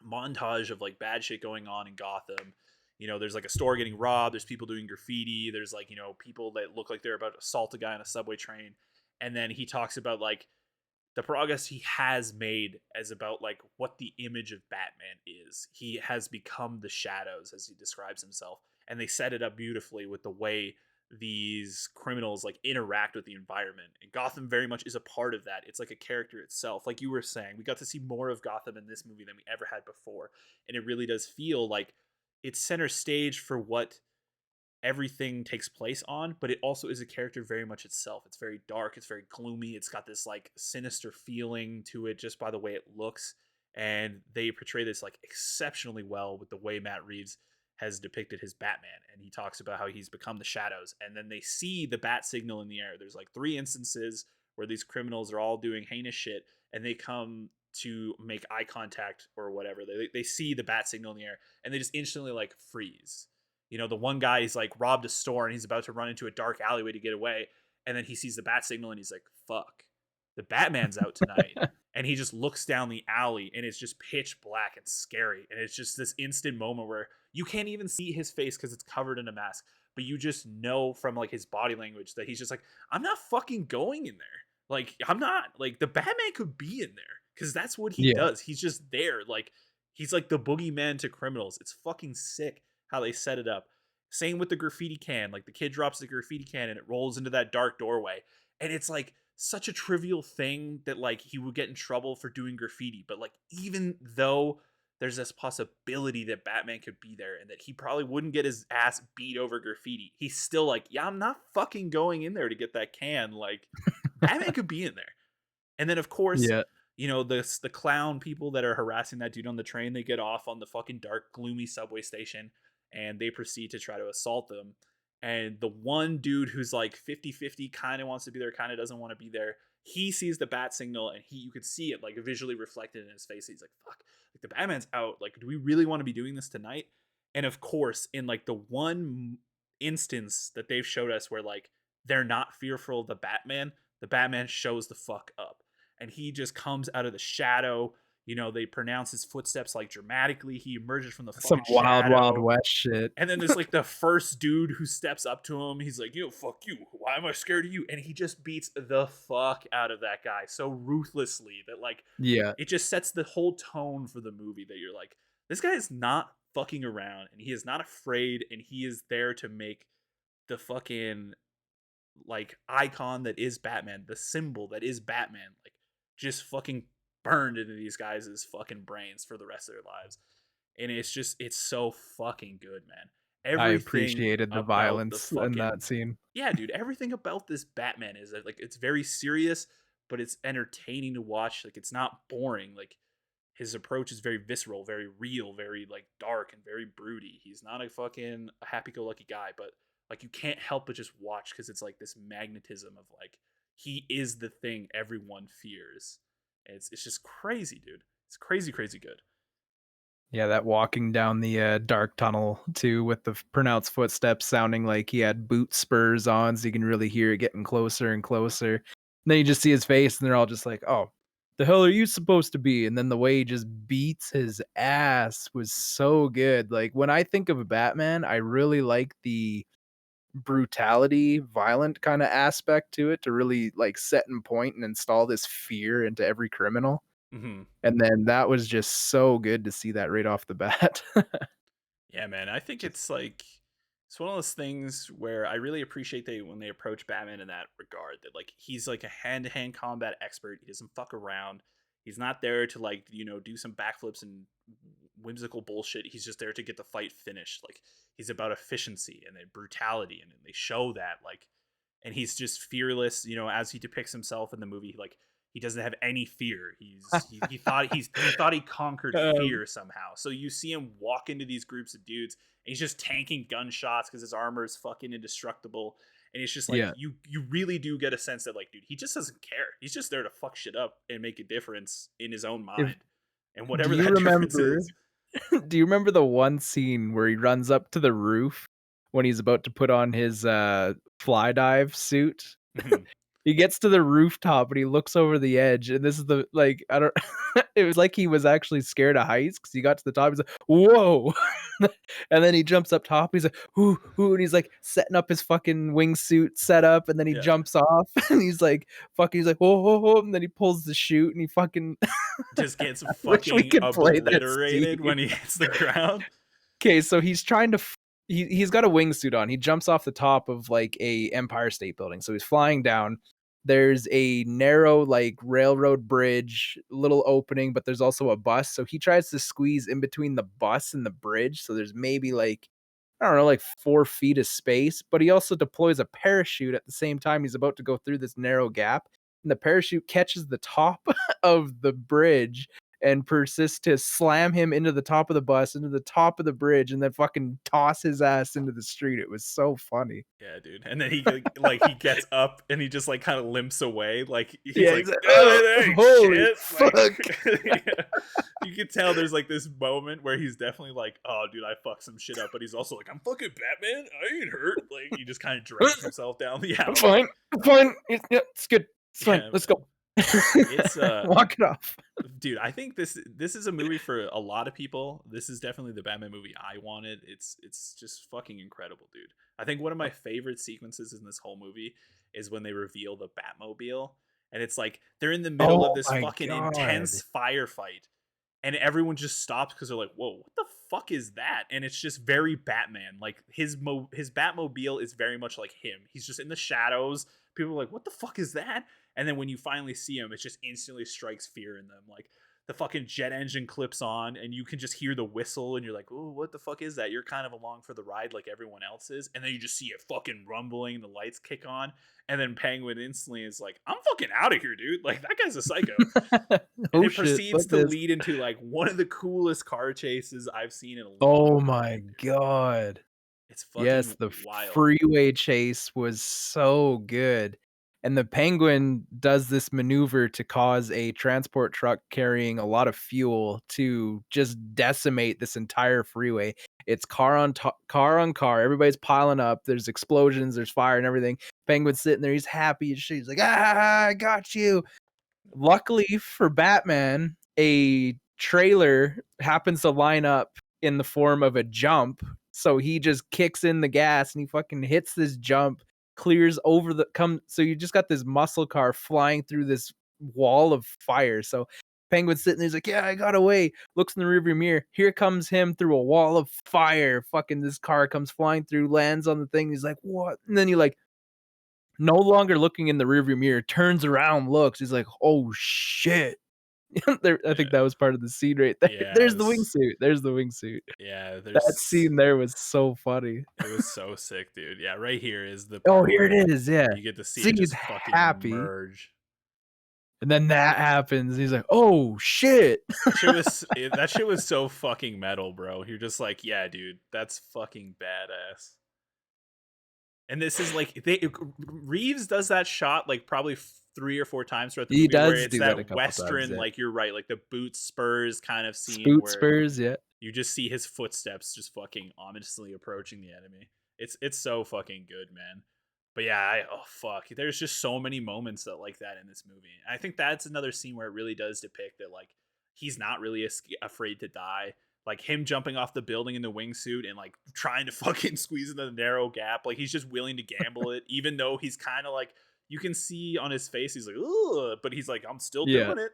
montage of like bad shit going on in Gotham. You know, there's like a store getting robbed, there's people doing graffiti, there's like, you know, people that look like they're about to assault a guy on a subway train. And then he talks about like the progress he has made as about like what the image of Batman is. He has become the shadows as he describes himself. And they set it up beautifully with the way these criminals like interact with the environment. And Gotham very much is a part of that. It's like a character itself. Like you were saying, we got to see more of Gotham in this movie than we ever had before. And it really does feel like it's center stage for what everything takes place on, but it also is a character very much itself. It's very dark, it's very gloomy, it's got this like sinister feeling to it just by the way it looks. And they portray this like exceptionally well with the way Matt Reeves has depicted his Batman. And he talks about how he's become the shadows. And then they see the bat signal in the air. There's like 3 instances where these criminals are all doing heinous shit and they come to make eye contact or whatever. They see the bat signal in the air and they just instantly like freeze. You know, the one guy is like robbed a store and he's about to run into a dark alleyway to get away. And then he sees the bat signal and he's like, fuck, the Batman's out tonight. And he just looks down the alley and it's just pitch black and scary. And it's just this instant moment where you can't even see his face because it's covered in a mask. But you just know from like his body language that he's just like, I'm not fucking going in there. Like, I'm not. Like, the Batman could be in there because that's what he Yeah. does. He's just there. Like, he's like the boogeyman to criminals. It's fucking sick how they set it up. Same with the graffiti can. Like the kid drops the graffiti can and it rolls into that dark doorway. And it's like such a trivial thing that like he would get in trouble for doing graffiti. But like even though there's this possibility that Batman could be there and that he probably wouldn't get his ass beat over graffiti, he's still like, yeah, I'm not fucking going in there to get that can. Like Batman could be in there. And then of course, Yeah. you know, the clown people that are harassing that dude on the train, they get off on the fucking dark, gloomy subway station and they proceed to try to assault them. And the one dude who's like 50-50, kind of wants to be there, kind of doesn't want to be there, he sees the bat signal and you could see it like visually reflected in his face. He's like, fuck, like the Batman's out. Like, do we really want to be doing this tonight? And of course, in like the one instance that they've showed us where like they're not fearful of the Batman shows the fuck up and he just comes out of the shadow. You know, they pronounce his footsteps like dramatically. He emerges from the Some fucking wild, wild shadow. west shit. And then there's like the first dude who steps up to him. He's like, yo, fuck you. Why am I scared of you? And he just beats the fuck out of that guy so ruthlessly that like Yeah. it just sets the whole tone for the movie that you're like, this guy is not fucking around and he is not afraid and he is there to make the fucking like icon that is Batman, the symbol that is Batman, like just fucking burned into these guys' fucking brains for the rest of their lives. And it's just it's so fucking good, man. I Everything appreciated the about the violence in fucking that scene. yeah, dude, everything about this Batman is that like it's very serious, but it's entertaining to watch. Like it's not boring. Like his approach is very visceral, very real, very like dark and very broody. He's not a fucking happy-go-lucky guy, but like you can't help but just watch because it's like this magnetism of like he is the thing everyone fears. It's just crazy, dude. It's crazy, crazy good. Yeah, that walking down the, dark tunnel too with the pronounced footsteps sounding like he had boot spurs on, so you can really hear it getting closer and closer. And then you just see his face, and they're all just like, "Oh, the hell are you supposed to be?" And then the way he just beats his ass was so good. Like, when I think of Batman, I really like the brutality, violent kinda aspect to it to really, like, set and point and install this fear into every criminal. Hmm. And then that was just so good to see that right off the bat. Yeah, man. I think Just it's like it's one of those things where I really appreciate they when they approach Batman in that regard. That like he's like a hand to hand combat expert. He doesn't fuck around. He's not there to like do some backflips and whimsical bullshit. He's just there to get the fight finished. Like he's about efficiency and then brutality, and they show that like, and he's just fearless. You know, as he depicts himself in the movie, like he doesn't have any fear. He thought he conquered um, fear somehow. So you see him walk into these groups of dudes and he's just tanking gunshots because his armor is fucking indestructible. And it's just like yeah. you really do get a sense that like, dude, he just doesn't care. He's just there to fuck shit up and make a difference in his own If mind. And do whatever you that difference remember is. do you remember the one scene where he runs up to the roof when he's about to put on his, fly dive suit? Mhm. He gets to the rooftop and he looks over the edge, and this is the like, I don't it was like he was actually scared of heights because he got to the top, he's like, "Whoa." And then he jumps up top, he's like, "Ooh, ooh," and he's, like, setting up his fucking wingsuit setup, and then he Yeah. jumps off, and he's like, "Whoa, whoa, whoa," and then he pulls the chute, and he fucking Just gets I wish we fucking could play that obliterated scene. when he hits the ground. 'Kay, so he's trying to he's got a wingsuit on. He jumps off the top of, like, a Empire State Building, so he's flying down. There's a narrow, like, railroad bridge, little opening, but there's also a bus, so he tries to squeeze in between the bus and the bridge, so there's maybe, like, I don't know, like, 4 feet of space, but he also deploys a parachute at the same time he's about to go through this narrow gap, and the parachute catches the top of the bridge and persists to slam him into the top of the bus, into the top of the bridge, and then fucking toss his ass into the street. It was so funny. Yeah, dude. And then he gets up and he just like kind of limps away. Like he's Yeah, like, he's like, oh, "Oh, that ain't holy shit. fuck." Like, yeah. You can tell there's like this moment where he's definitely like, oh, dude, I fucked some shit up. But he's also like, I'm fucking Batman. I ain't hurt. Like he just kind of drags himself down the "I'm alley. fine. I'm fine. Yeah, it's good. It's fine. Yeah, Let's man. go." It's Walk it off. dude, I think this is a movie for a lot of people. This is definitely the Batman movie I wanted. It's just fucking incredible, dude. I think one of my favorite sequences in this whole movie is when they reveal the Batmobile, and it's like they're in the middle of Oh this my fucking god. intense firefight, and everyone just stops because they're like, "Whoa, what the fuck is that?" And it's just very Batman. Like his Batmobile is very much like him. He's just in the shadows. People are like, "What the fuck is that?" And then when you finally see him, it just instantly strikes fear in them. Like the fucking jet engine clips on, and you can just hear the whistle, and you're like, "Oh, what the fuck is that?" You're kind of along for the ride, like everyone else is, and then you just see it fucking rumbling, and the lights kick on, and then Penguin instantly is like, "I'm fucking out of here, dude! Like that guy's a psycho." And Oh it shit, proceeds fuck to this. lead into like one of the coolest car chases I've seen in a long Oh time, my dude. god. It's Yes, fucking the wild. freeway chase was so good, and the Penguin does this maneuver to cause a transport truck carrying a lot of fuel to just decimate this entire freeway. It's car on car, everybody's piling up, there's explosions, there's fire and everything. Penguin's sitting there, he's happy as shit, he's like, "Ah, I got you." Luckily for Batman, a trailer happens to line up in the form of a jump, so he just kicks in the gas and he fucking hits this jump, clears over the come so you just got this muscle car flying through this wall of fire. So Penguin's sitting there, he's like, "Yeah, I got away." Looks in the rearview mirror. Here comes him through a wall of fire. Fucking this car comes flying through, lands on the thing. He's like, "What?" And then you like no longer looking in the rearview mirror, turns around, looks, he's like, "Oh, shit." There I think Yeah. that was part of the scene right there. Yeah, There's the wingsuit, there's the wingsuit. yeah, That there's scene there was so funny. it was so sick, dude. Yeah, right here is the "Oh, part here where it is, yeah." you get to see See, it he's just fucking happy, merge. and then that happens, he's like, "Oh, shit." That shit was so fucking metal, bro. You're just like, yeah, dude, that's fucking badass. And this is like Reeves does that shot like probably 3 or 4 times throughout the He movie, where does it's do that a that couple times, western, yeah. like you're right, like the boot spurs kind of scene Spoot where Spurs, yeah. you just see his footsteps just fucking ominously approaching the enemy. It's so fucking good, man. But yeah, oh fuck, there's just so many moments that like that in this movie. And I think that's another scene where it really does depict that like he's not really afraid to die. Like him jumping off the building in the wingsuit and like trying to fucking squeeze into the narrow gap. Like he's just willing to gamble it, even though he's kind of like you can see on his face he's like, ugh, but he's like, I'm still Yeah. doing it.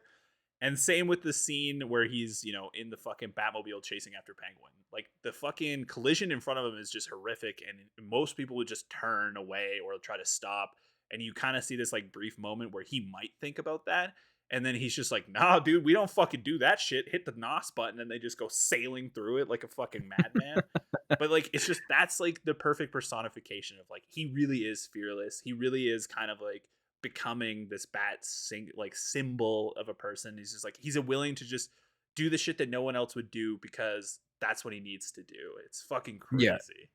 And same with the scene where he's, in the fucking Batmobile chasing after Penguin. Like the fucking collision in front of him is just horrific, and most people would just turn away or try to stop. And you kind of see this like brief moment where he might think about that, and then he's just like, "Nah, dude, we don't fucking do that shit." Hit the NOS button, and they just go sailing through it like a fucking madman. But like, it's just that's like the perfect personification of like he really is fearless. He really is kind of like becoming this like symbol of a person. He's just like he's a willing to just do the shit that no one else would do because that's what he needs to do. It's fucking Yeah. crazy.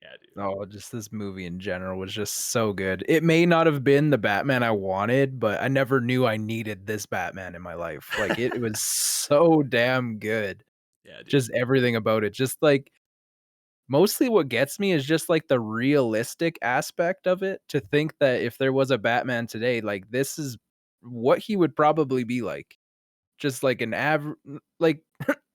Yeah, dude. Oh, just this movie in general was just so good. It may not have been the Batman I wanted, but I never knew I needed this Batman in my life. Like, it was so damn good. Yeah, dude. Just everything about it. Just, like, Mostly what gets me is just, like, the realistic aspect of it, to think that if there was a Batman today, like, this is what he would probably be like. Just like an like,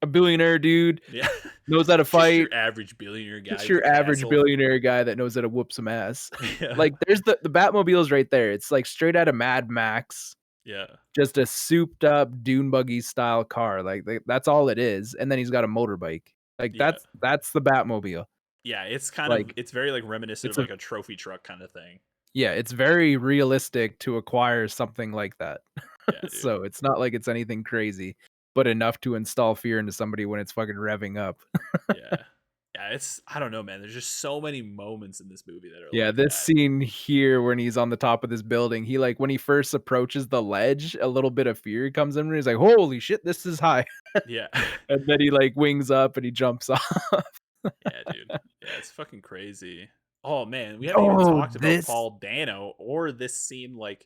a billionaire dude, Yeah. knows how to Just fight, your average billionaire guy just with a your average castle. billionaire guy that knows how to whoop some ass. Yeah. Like, there's the Batmobile's right there, it's, like, straight out of Mad Max, Yeah. just a souped up dune buggy style car, like, that's all it is, and then he's got a motorbike. Like, Yeah. that's the Batmobile. Yeah, it's kind of Like, it's very, like, reminiscent it's of, a like, a trophy truck kinda thing. yeah, it's very realistic to acquire something like that. Yeah, dude. So, it's not like it's anything crazy, but enough to install fear into somebody when it's fucking revving up. Yeah. Yeah, it's I don't know, man, there's just so many moments in this movie that are Yeah, like this that. scene here when he's on the top of this building, he, like when he first approaches the ledge, a little bit of fear comes in and he's like, "Holy shit, this is high." Yeah. And then he, like, wings up and he jumps off. Yeah, dude. Yeah, it's fucking crazy. Oh, man, we haven't even Oh, talked about this Paul Dano or this scene, like,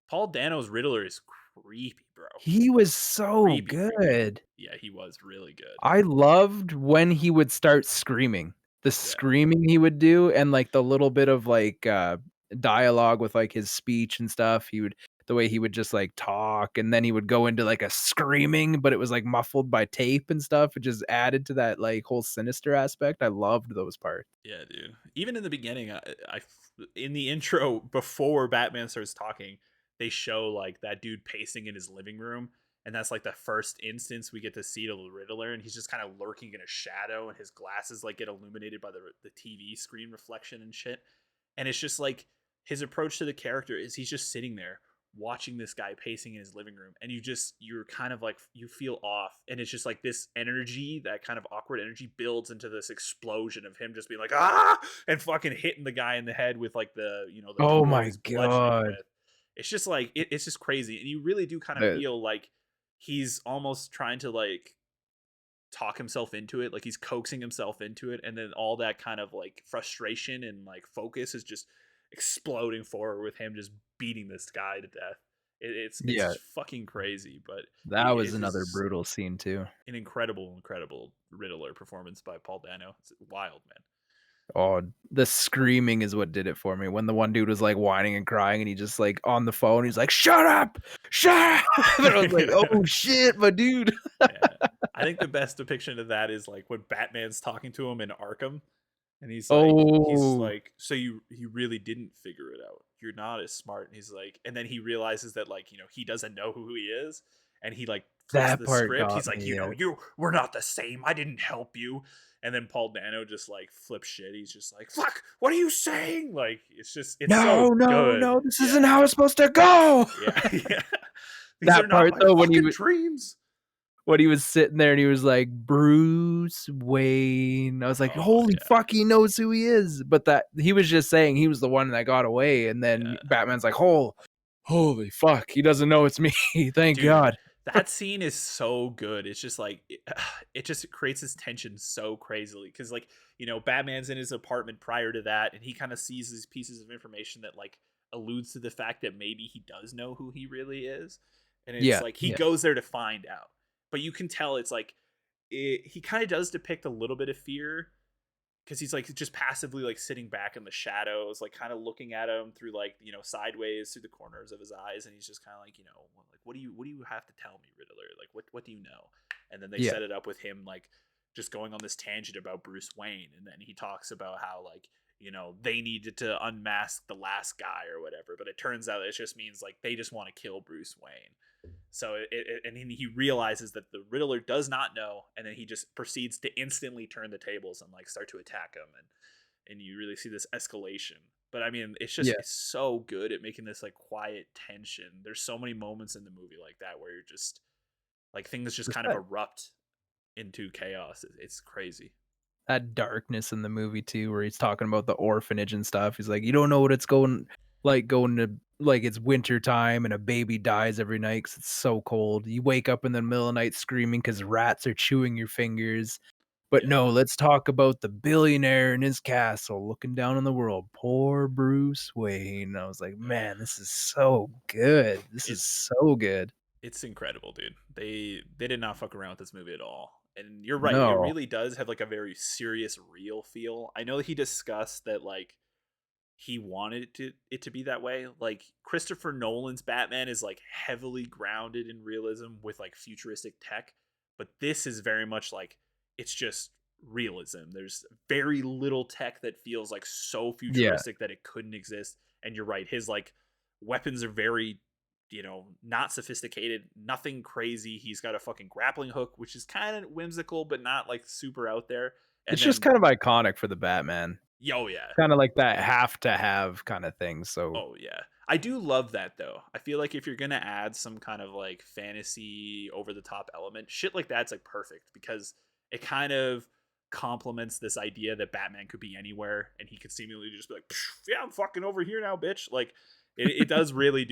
Paul Dano's Riddler is creepy, bro. he was so Creepy, creepy. good. Yeah, he was really good. I loved when he would start screaming. The Yeah. screaming he would do and, like, the little bit of, like, dialogue with, like, his speech and stuff. He would the way he would just, like, talk, and then he would go into, like, a screaming, but it was, like, muffled by tape and stuff. It just added to that, like, whole sinister aspect. I loved those parts. Yeah, dude. Even in the beginning, in the intro before Batman starts talking, they show like that dude pacing in his living room, and that's like the first instance we get to see the Riddler, and he's just kind of lurking in a shadow, and his glasses like get illuminated by the TV screen reflection and shit. And it's just like his approach to the character is he's just sitting there watching this guy pacing in his living room, and you're kind of like you feel off, and it's just like this energy, that kind of awkward energy builds into this explosion of him just being like and fucking hitting the guy in the head with like the Oh tool my he's bludgeoning god. with. It's just like it's just crazy, and you really do kind of The feel like he's almost trying to like talk himself into it, like he's coaxing himself into it, and then all that kind of like frustration and like focus is just exploding forward with him just beating this guy to death. It's yeah, fucking crazy, but that was it's another just brutal scene too. an incredible Riddler performance by Paul Dano. It's wild, man. Oh, the screaming is what did it for me. When the one dude was, like, whining and crying, and he just, like, on the phone, he's like, "Shut up! Shut up!" And I was like, "Oh, shit, my dude." Yeah. I think the best depiction of that is like when Batman's talking to him in Arkham, and he's Oh, like, so you really didn't figure it out. You're not as smart. And he's like, and then he realizes that like, he doesn't know who he is, and he like flips that the part script. got He's like, me, yeah. we're not the same. I didn't help you. And then Paul Dano just like flips shit. He's just like, fuck, what are you saying? Like, it's "No, so no, good. no, this isn't Yeah. how it's supposed to go!" Yeah. Yeah. These are That not part, my though, fucking dreams. when he was sitting there and he was like, "Bruce Wayne." I was like, Oh "Holy yeah. fuck, he knows who he is." But that he was just saying he was the one that got away, and then Yeah. Batman's like, holy fuck, he doesn't know it's me. Thank Dude, God." that scene is so good. It's just like it just creates this tension so crazily because like Batman's in his apartment prior to that, and he kind of sees these pieces of information that like alludes to the fact that maybe he does know who he really is, and it's Yeah, like he yeah. goes there to find out, but you can tell it's like he kind of does depict a little bit of fear because he's like just passively like sitting back in the shadows, like kind of looking at him through like sideways through the corners of his eyes, and he's just kind of like like what do you have to tell me, Riddler? Like what do you know? And then they Yeah. set it up with him like just going on this tangent about Bruce Wayne, and then he talks about how like they needed to unmask the last guy or whatever, but it turns out it just means like they just want to kill Bruce Wayne. So and he realizes that the Riddler does not know, and then he just proceeds to instantly turn the tables and like start to attack him, and you really see this escalation. But I mean, Yeah. it's so good at making this like quiet tension. There's so many moments in the movie like that where you're just like things just Just kind of erupt into chaos. It's crazy. that darkness in the movie too, where he's talking about the orphanage and stuff. He's like, "You don't know what it's going to like it's winter time and a baby dies every night 'cause it's so cold. You wake up in the middle of the night screaming because rats are chewing your fingers. But Yeah, no, let's talk about the billionaire in his castle looking down on the world. Poor Bruce Wayne." I was like, yeah. "Man, this is so good. This is It's so good." it's incredible, dude. They did not fuck around with this movie at all. And you're right, it No. really does have like a very serious, real feel. I know that he discussed that like he wanted it to be that way. Like Christopher Nolan's Batman is like heavily grounded in realism with like futuristic tech, but this is very much like it's just realism. There's very little tech that feels like so Yeah. futuristic that it couldn't exist. And you're right, his like weapons are very, not sophisticated, nothing crazy. He's got a fucking grappling hook, which is kind of whimsical but not like super out there. And It's just then kind of iconic for the Batman. yo, yeah. Kinda like that have to have kinda thing, so Oh yeah. I do love that though. I feel like if you're gonna add some kind of like fantasy over the top element, shit like that's like perfect because it kind of complements this idea that Batman could be anywhere and he could seemingly just be like, yeah, I'm fucking over here now, bitch. Like it does really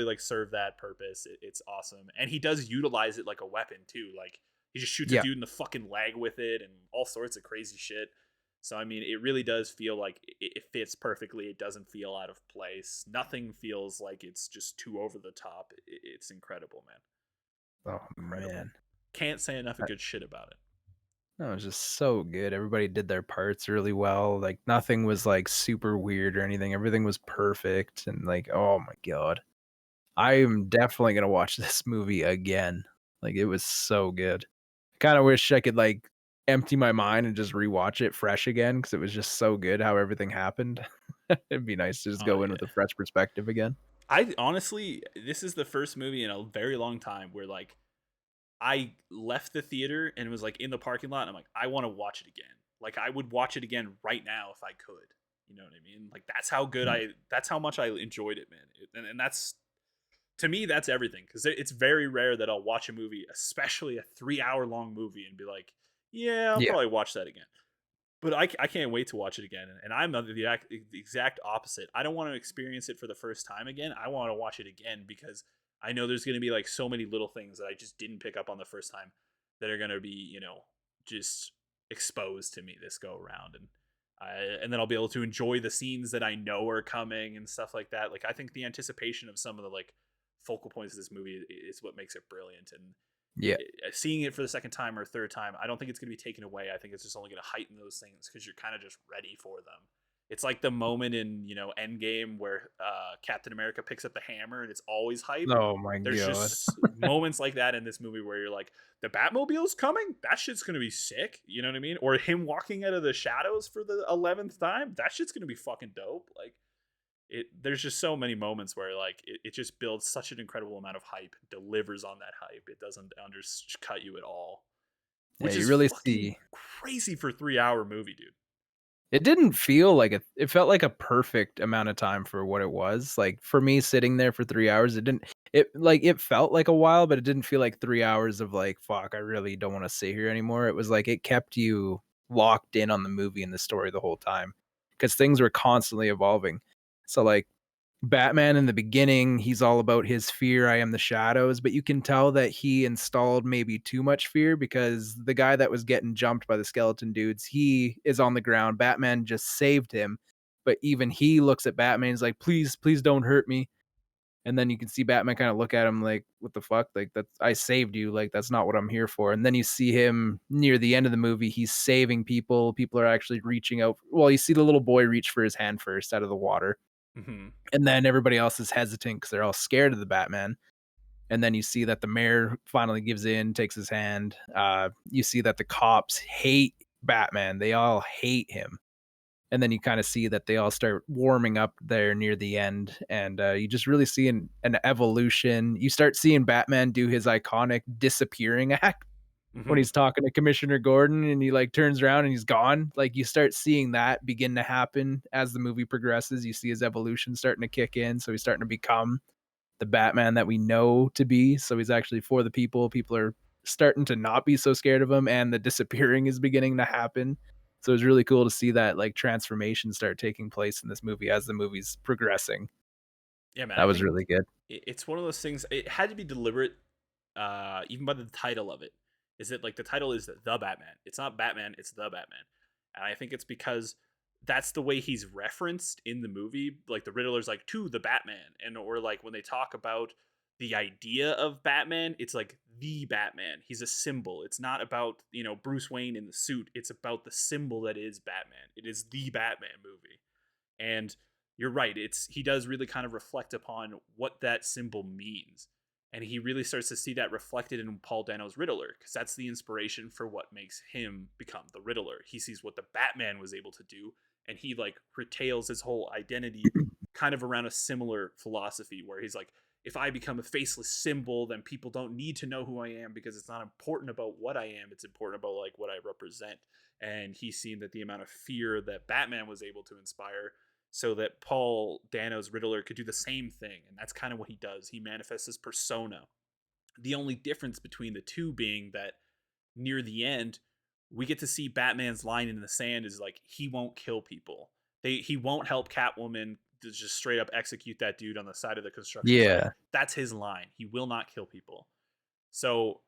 like serve that purpose. It's awesome. And he does utilize it like a weapon too. Like he just shoots a yeah. dude in the fucking leg with it and all sorts of crazy shit. So I mean, it really does feel like it fits perfectly. It doesn't feel out of place. Nothing feels like it's just too over the top. It's incredible, man. Oh, Incredible. man. Can't say enough of I good shit about it. No, it was just so good. Everybody did their parts really well, like, nothing was, like, super weird or anything, everything was perfect, and, like, oh my god. I am definitely gonna watch this movie again. Like, it was so good. Kinda wish I could, like, empty my mind and just rewatch it fresh again because it was just so good how everything happened. It'd be nice to just Oh go in with yeah. a fresh perspective again. I honestly, this is the first movie in a very long time where like I left the theater and was like in the parking lot and I'm like, I want to watch it again. Like I would watch it again right now if I could. You know what I mean? Like Mm. that's how much I enjoyed it, man. And that's to me that's everything because it's very rare that I'll watch a movie, especially a 3 hour long movie, and be like, yeah, I'll Yeah. probably watch that again. But I can't wait to watch it again. And I'm the exact opposite. I don't want to experience it for the first time again. I want to watch it again because I know there's going to be like so many little things that I just didn't pick up on the first time that are going to be, just exposed to me this go around. And then I'll be able to enjoy the scenes that I know are coming and stuff like that. Like I think the anticipation of some of the like focal points of this movie is what makes it brilliant. And Yeah. seeing it for the second time or third time, I don't think it's going to be taken away. I think it's just only going to heighten those things because you're kind of just ready for them. It's like the moment in Endgame where Captain America picks up the hammer and it's always hype. Oh my There's god. just moments like that in this movie where you're like, the Batmobile's coming. That shit's gonna be sick. You know what I mean? Or him walking out of the shadows for the 11th time. That shit's gonna be fucking dope. Like there's just so many moments where like it just builds such an incredible amount of hype, delivers on that hype. It doesn't undercut you at all, Yeah, which you is really fucking see crazy for 3 hour movie, dude. it didn't feel like it felt like a perfect amount of time for what it was. Like, for me sitting there for 3 hours, it felt like a while, but it didn't feel like 3 hours of like, "Fuck, I really don't wanna sit here anymore." It was like it kept you locked in on the movie and the story the whole time because things were constantly evolving. So, like, Batman in the beginning, he's all about his fear, I am the shadows, but you can tell that he installed maybe too much fear because the guy that was getting jumped by the skeleton dudes, he is on the ground. Batman just saved him, but even he looks at Batman, he's like, "Please, please don't hurt me." And then you can see Batman kind of look at him like, "What the fuck? Like that's I saved you. Like that's not what I'm here for." And then you see him near the end of the movie, he's saving people. People are actually reaching out. Well, you see the little boy reach for his hand first out of the water. Mm-hmm. And then everybody else is hesitant because they're all scared of the Batman. And then you see that the mayor finally gives in, takes his hand. You see that the cops hate Batman. They all hate him. And then you kind of see that they all start warming up there near the end. And you just really see an evolution. You start seeing Batman do his iconic disappearing act when Mm-hmm. he's talking to Commissioner Gordon and he like turns around and he's gone. Like you start seeing that begin to happen as the movie progresses. You see his evolution starting to kick in. So he's starting to become the Batman that we know to be. So he's actually for the people. People are starting to not be so scared of him, and the disappearing is beginning to happen. So it's really cool to see that like transformation start taking place in this movie as the movie's progressing. Yeah, man. That I was think really good. it's one of those things. It had to be deliberate, even by the title of it. Is it like the title is the Batman? It's not Batman. It's the Batman, and I think it's because that's the way he's referenced in the movie. Like the Riddler's like to the Batman, and or like when they talk about the idea of Batman, it's like the Batman. He's a symbol. It's not about, Bruce Wayne in the suit. It's about the symbol that is Batman. It is the Batman movie. And you're right. He does really kind of reflect upon what that symbol means. And he really starts to see that reflected in Paul Dano's Riddler, because that's the inspiration for what makes him become the Riddler. He sees what the Batman was able to do, and he like retails his whole identity kind of around a similar philosophy where he's like, if I become a faceless symbol, then people don't need to know who I am because it's not important about what I am. It's important about like what I represent. And he's seen that the amount of fear that Batman was able to inspire, so that Paul Dano's Riddler could do the same thing. And that's kind of what he does. He manifests his persona. The only difference between the two being that near the end, we get to see Batman's line in the sand is like, he won't kill people. He won't help Catwoman to just straight up execute that dude on the side of the construction site. Yeah. That's his line. He will not kill people. So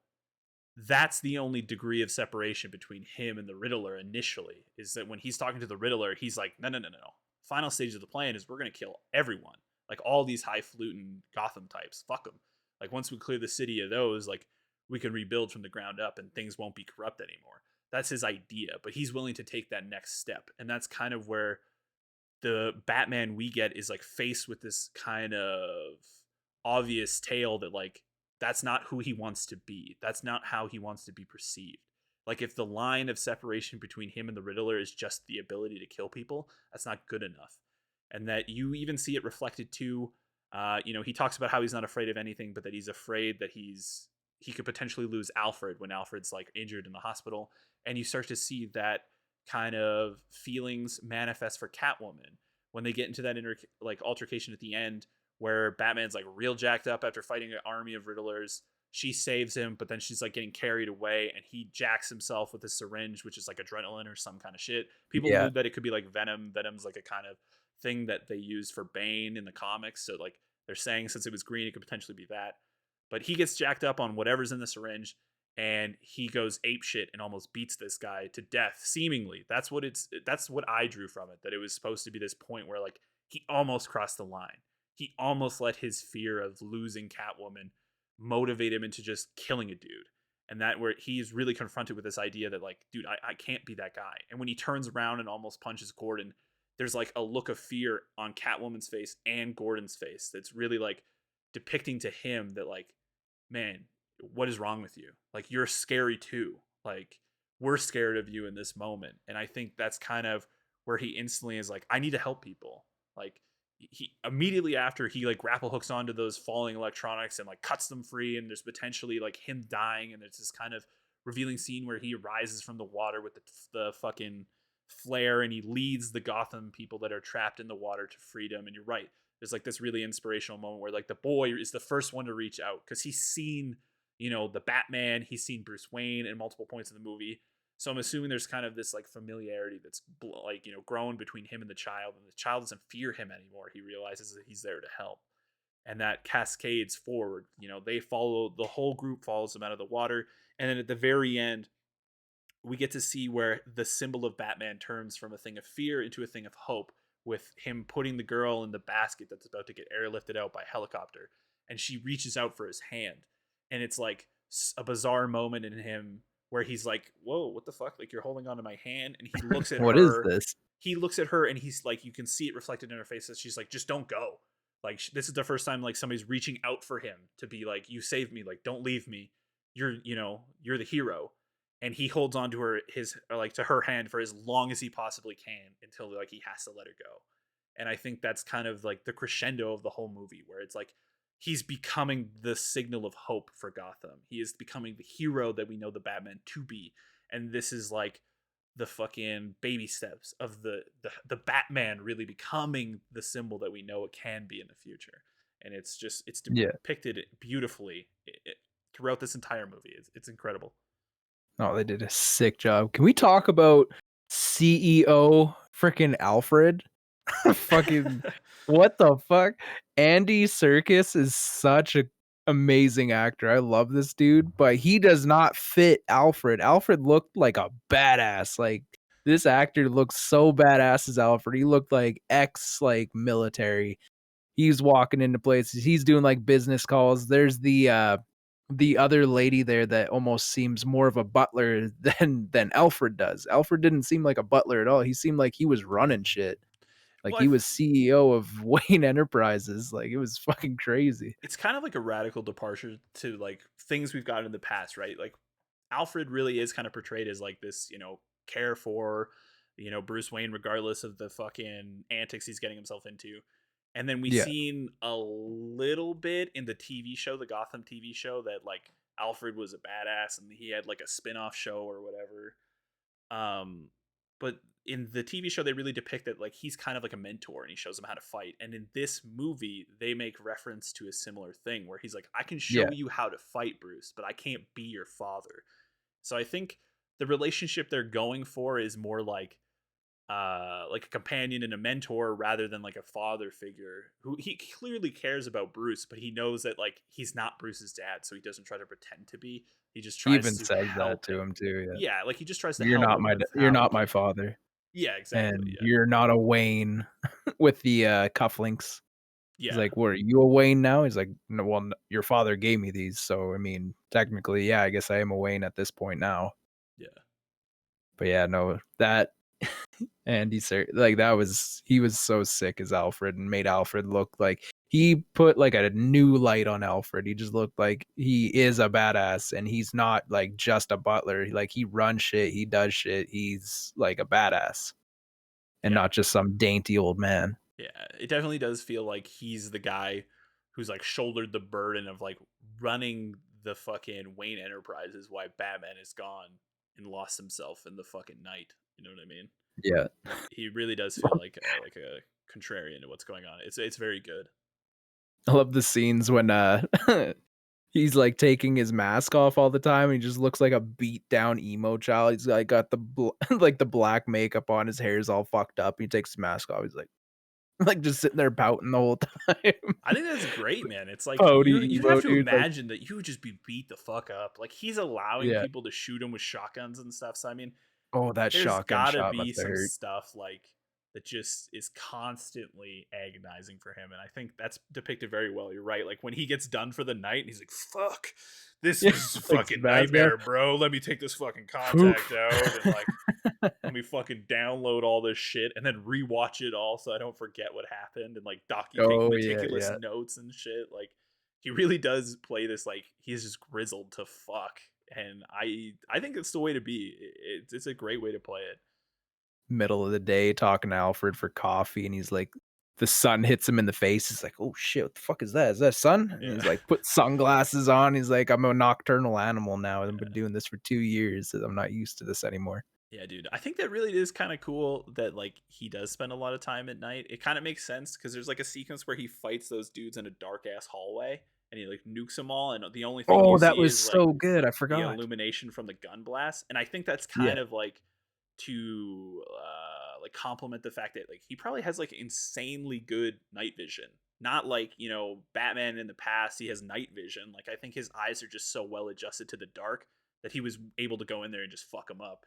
that's the only degree of separation between him and the Riddler initially, is that when he's talking to the Riddler, he's like, no, no, no, no. Final stage of the plan is we're going to kill everyone. Like all these highfalutin Gotham types. Fuck them. Like once we clear the city of those, like we can rebuild from the ground up and things won't be corrupt anymore. That's his idea, but he's willing to take that next step. And that's kind of where the Batman we get is like faced with this kind of obvious tale that like that's not who he wants to be. That's not how he wants to be perceived. Like if the line of separation between him and the Riddler is just the ability to kill people, that's not good enough. And that you even see it reflected too. He talks about how he's not afraid of anything, but that he's afraid that he could potentially lose Alfred when Alfred's like injured in the hospital. And you start to see that kind of feelings manifest for Catwoman when they get into that altercation at the end where Batman's like real jacked up after fighting an army of Riddlers. She saves him, but then she's like getting carried away and he jacks himself with a syringe, which is like adrenaline or some kind of shit. People Yeah. knew that it could be like Venom. Venom's like a kind of thing that they use for Bane in the comics. So like they're saying since it was green, it could potentially be that. But he gets jacked up on whatever's in the syringe and he goes ape shit and almost beats this guy to death, seemingly. That's what I drew from it, that it was supposed to be this point where like he almost crossed the line. He almost let his fear of losing Catwoman motivate him into just killing a dude. And that where he's really confronted with this idea that like, dude, I can't be that guy. And when he turns around and almost punches Gordon, there's like a look of fear on Catwoman's face and Gordon's face that's really like depicting to him that like, man, what is wrong with you? Like you're scary too. Like we're scared of you in this moment. And I think that's kind of where he instantly is like, I need to help people. Like he immediately after he like grapple hooks onto those falling electronics and like cuts them free, and there's potentially like him dying, and there's this kind of revealing scene where he rises from the water with the fucking flare and he leads the Gotham people that are trapped in the water to freedom. And you're right, there's like this really inspirational moment where like the boy is the first one to reach out because he's seen the Batman, he's seen Bruce Wayne in multiple points in the movie. So I'm assuming there's kind of this like familiarity that's like, grown between him and the child doesn't fear him anymore. He realizes that he's there to help. And that cascades forward. The whole group follows him out of the water. And then at the very end, we get to see where the symbol of Batman turns from a thing of fear into a thing of hope, with him putting the girl in the basket that's about to get airlifted out by helicopter. And she reaches out for his hand. And it's like a bizarre moment in him where he's like, whoa, what the fuck? Like, you're holding onto my hand. And he looks at What is her. this? He looks at her and he's like, you can see it reflected in her face that she's like, just don't go. Like, this is the first time like somebody's reaching out for him to be like, you saved me. Like, don't leave me. You're the hero. And he holds on to her hand for as long as he possibly can until like he has to let her go. And I think that's kind of like the crescendo of the whole movie, where it's like he's becoming the signal of hope for Gotham. He is becoming the hero that we know the Batman to be. And this is like the fucking baby steps of the Batman really becoming the symbol that we know it can be in the future. And it's Yeah. depicted beautifully throughout this entire movie. It's incredible. Oh, they did a sick job. Can we talk about CEO freaking Alfred? Fucking what the fuck? Andy Serkis is such a amazing actor. I love this dude, but he does not fit Alfred. Alfred looked like a badass. Like this actor looks so badass as Alfred. He looked like ex like military. He's walking into places. He's doing like business calls. There's the other lady there that almost seems more of a butler than Alfred does. Alfred didn't seem like a butler at all. He seemed like he was running shit. Like Well, he was CEO of Wayne Enterprises. Like it was fucking crazy. it's kind of like a radical departure to like things we've got in the past, right? Like Alfred really is kind of portrayed as like this, care for, Bruce Wayne, regardless of the fucking antics he's getting himself into. And then we Yeah. seen a little bit in the TV show, the Gotham TV show, that like Alfred was a badass and he had like a spin-off show or whatever. But in the TV show, they really depict that like he's kind of like a mentor and he shows him how to fight. And in this movie, they make reference to a similar thing where he's like, I can show Yeah. you how to fight, Bruce, but I can't be your father. So I think the relationship they're going for is more like a companion and a mentor rather than like a father figure who he clearly cares about Bruce, but he knows that like he's not Bruce's dad, so he doesn't try to pretend to be. He just He tries even to says that help to him. him too, yeah. Yeah, like he just tries to help him with You're how he not my can. father, Yeah, exactly. and Yeah. you're not a Wayne with the, cufflinks. He's Yeah. like, "What, are you a Wayne now?" He's like, "No, well, n your father gave me these, so, I mean, technically, yeah, I guess I am a Wayne at this point now." Yeah. But yeah, no, that Andy Ser like, that was he was so sick as Alfred and made Alfred look like he put, like, a new light on Alfred. He just looked like he is a badass, and he's not, like, just a butler. Like, he runs shit, he does shit, he's, like, a badass and Yeah. not just some dainty old man. Yeah. It definitely does feel like he's the guy who's like shouldered the burden of like running the fucking Wayne Enterprises while Batman is gone and lost himself in the fucking night. You know what I mean? Yeah. He really does feel like a contrarian to what's going on. It's very good. I love the scenes when, he's, like, taking his mask off all the time, and he just looks like a beat down emo child. He's, like, got the like, the black makeup on, his hair's all fucked up, he takes his mask off, he's like like, just sitting there pouting the whole time. I think that's great, man. It's like Pouty you'd emo, have to dude, like imagine that you would just be beat the fuck up. Like he's allowing yeah. people to shoot him with shotguns and stuff. So I mean, Oh, that there's shotgun gotta shot be must have some hurt. stuff like that just is constantly agonizing for him. And I think that's depicted very well. You're right. Like when he gets done for the night and he's like, fuck, this Yeah, was a takes his fucking mask off. nightmare, bro. Let me take this fucking contact Poof. out and like let me fucking download all this shit and then rewatch it all so I don't forget what happened and like take Oh, yeah, meticulous yeah. notes and shit. Like he really does play this like he's just grizzled to fuck. And I think it's the way to be. It's a great way to play it. Middle of the day talking to Alfred for coffee, and he's like the sun hits him in the face, he's like, "Oh shit, what the fuck is that? Is that sun?" And Yeah. he's like, put sunglasses on, he's like, "I'm a nocturnal animal now, I've been doing this for 2 years, I'm not used to this anymore." Yeah, dude. I think that really is kind of cool that like he does spend a lot of time at night. It kind of makes sense because there's like a sequence where he fights those dudes in a dark ass hallway and he like nukes them all, and the only thing you Oh, that see was is like so good, I the forgot. illumination from the gun blast. And I think that's Yeah. kind of like to like compliment the fact that like he probably has like insanely good night vision. Not like, Batman in the past, he has night vision. Like I think his eyes are just so well adjusted to the dark that he was able to go in there and just fuck them up.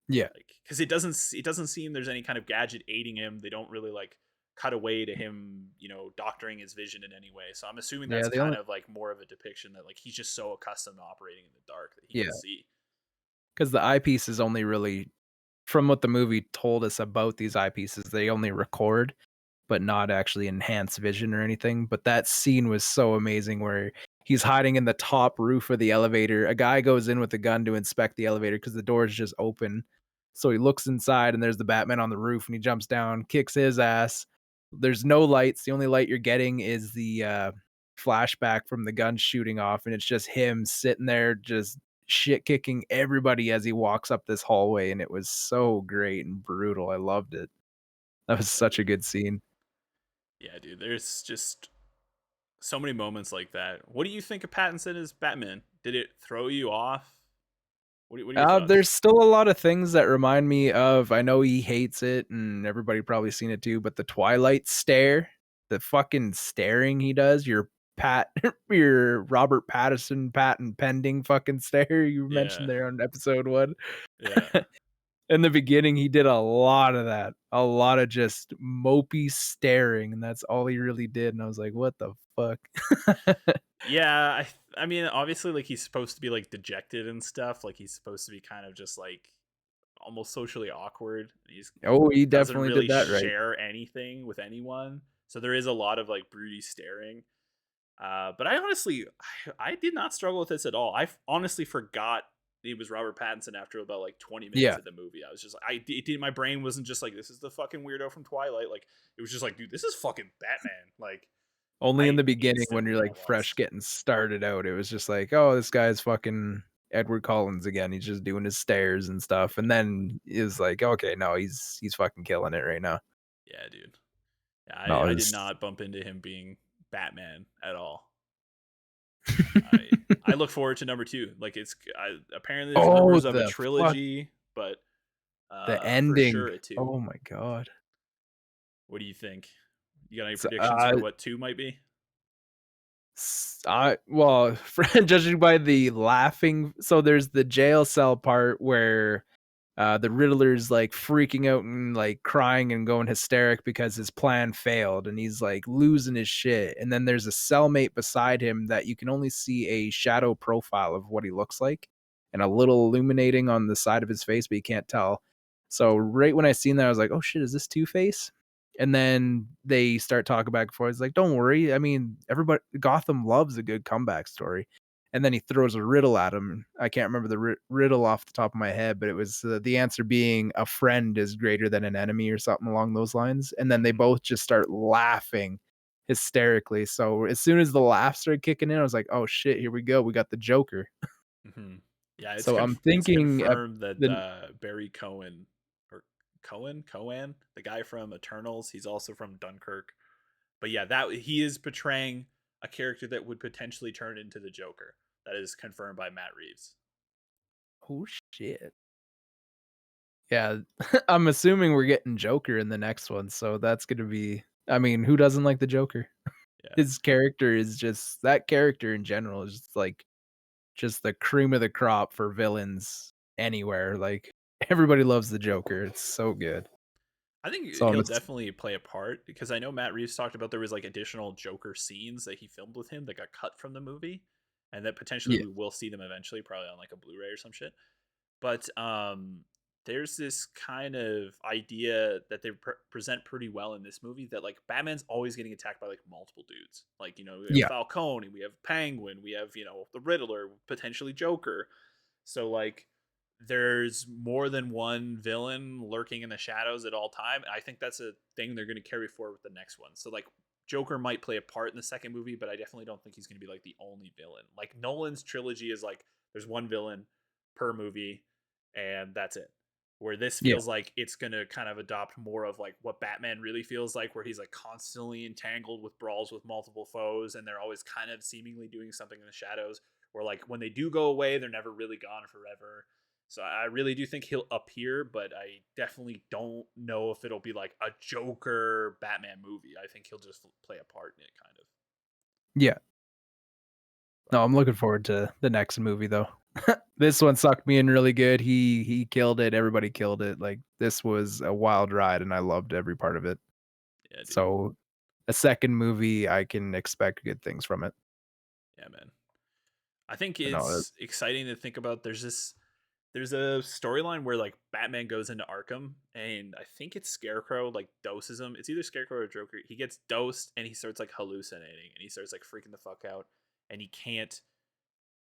Yeah. Like because it doesn't seem there's any kind of gadget aiding him. They don't really like cut away to him, doctoring his vision in any way. So I'm assuming Yeah, that's the kind only of like more of a depiction that like he's just so accustomed to operating in the dark that he yeah, can see. because the eyepiece is only really from what the movie told us about these eyepieces, they only record, but not actually enhance vision or anything. But that scene was so amazing where he's hiding in the top roof of the elevator. A guy goes in with a gun to inspect the elevator because the door is just open. So he looks inside and there's the Batman on the roof and he jumps down, kicks his ass. There's no lights. The only light you're getting is the flashback from the gun shooting off, and it's just him sitting there just shit kicking everybody as he walks up this hallway. And it was so great and brutal. I loved it. That was Yeah, such a dude. good scene. Yeah, dude. There's just so many moments like that. What do you think of Pattinson as Batman? Did it throw you off? What are your thoughts? There's still a lot of things that remind me of I know he hates it, and everybody probably seen it too, but the Twilight stare, the fucking staring he does, your Pat your Robert Pattinson patent pending fucking stare you Yeah, mentioned there on episode 1. yeah, In the beginning, he did a lot of that, a lot of just mopey staring, and that's all he really did, and I was like, "What the fuck?" Yeah, I mean, obviously, like he's supposed to be like dejected and stuff. Like he's supposed to be kind of just like almost socially awkward. He's Oh, he doesn't definitely really did that right. share anything with anyone. So there is a lot of like broody staring. But I honestly, I did not struggle with this at all. Honestly forgot it was Robert Pattinson after about like 20 minutes Yeah, of the movie. I was just like, it did. My brain wasn't just like, this is the fucking weirdo from Twilight. Like it was just like, dude, this is fucking Batman. Like only in I the beginning when instantly you're, like, got fresh lost. getting started out, it was just like, "Oh, this guy's fucking Edward Collins again, he's just doing his stares and stuff," and then it was like, "Okay, no, he's fucking killing it right now." Yeah, dude. Yeah, No, I did it's not bump into him being Batman at all. I look forward to number two. Like apparently there's Oh, rumors of a the fuck trilogy, but the for ending. sure a two. Oh my god. What do you think? You got any So, predictions for what two might be? I well, judging by the laughing, so there's the jail cell part where the Riddler's like freaking out and like crying and going hysteric because his plan failed and he's like losing his shit. And then there's a cellmate beside him that you can only see a shadow profile of what he looks like and a little illuminating on the side of his face, but you can't tell. So right when I seen that, I was like, oh shit, is this Two-Face? And then they start talking back and forth. It's like, don't worry. I mean, everybody, Gotham loves a good comeback story. And then he throws a riddle at him. I can't remember the riddle off the top of my head, but it was the answer being a friend is greater than an enemy or something along those lines. And then they Mm-hmm. both just start laughing hysterically. So as soon as the laugh started kicking in, I was like, oh shit, here we go. We got the Joker. Mm-hmm. Yeah, So I'm it's thinking confirmed that the Barry Cohen or Cohen, the guy from Eternals, he's also from Dunkirk. But yeah, that he is portraying a character that would potentially turn into the Joker. That is confirmed by Matt Reeves. oh shit. Yeah, I'm assuming we're getting Joker in the next one. So that's gonna be I mean, who doesn't like the Joker? Yeah. His character is just that character in general is just the cream of the crop for villains anywhere. Like everybody loves the Joker. It's so good. I think So I'm he'll ass- definitely play a part because I know Matt Reeves talked about there was like additional Joker scenes that he filmed with him that got cut from the movie, and that potentially yeah, we will see them eventually, probably on like a Blu-ray or some shit. But there's this kind of idea that they present pretty well in this movie that like Batman's always getting attacked by like multiple dudes. Like we have yeah, Falcone, we have Penguin, we have the Riddler, potentially Joker. So like there's more than one villain lurking in the shadows at all time. I think that's a thing they're going to carry forward with the next one. So like Joker might play a part in the second movie, but I definitely don't think he's going to be like the only villain. Like Nolan's trilogy is like there's one villain per movie and that's it. Where this yeah, feels like it's going to kind of adopt more of like what Batman really feels like, where he's like constantly entangled with brawls with multiple foes and they're always kind of seemingly doing something in the shadows, where like when they do go away, they're never really gone forever. So I really do think he'll appear, but I definitely don't know if it'll be like a Joker Batman movie. I think he'll just play a part in it, kind of. yeah. But No, I'm looking forward to the next movie though. This one sucked me in really good. He killed it. Everybody killed it. Like this was a wild ride, and I loved every part of it. yeah, dude. So a second movie, I can expect good things from it. Yeah, man. I think But no, it's exciting to think about. There's a storyline where like Batman goes into Arkham and I think it's Scarecrow like doses him. It's either Scarecrow or Joker. He gets dosed and he starts like hallucinating and he starts like freaking the fuck out and he can't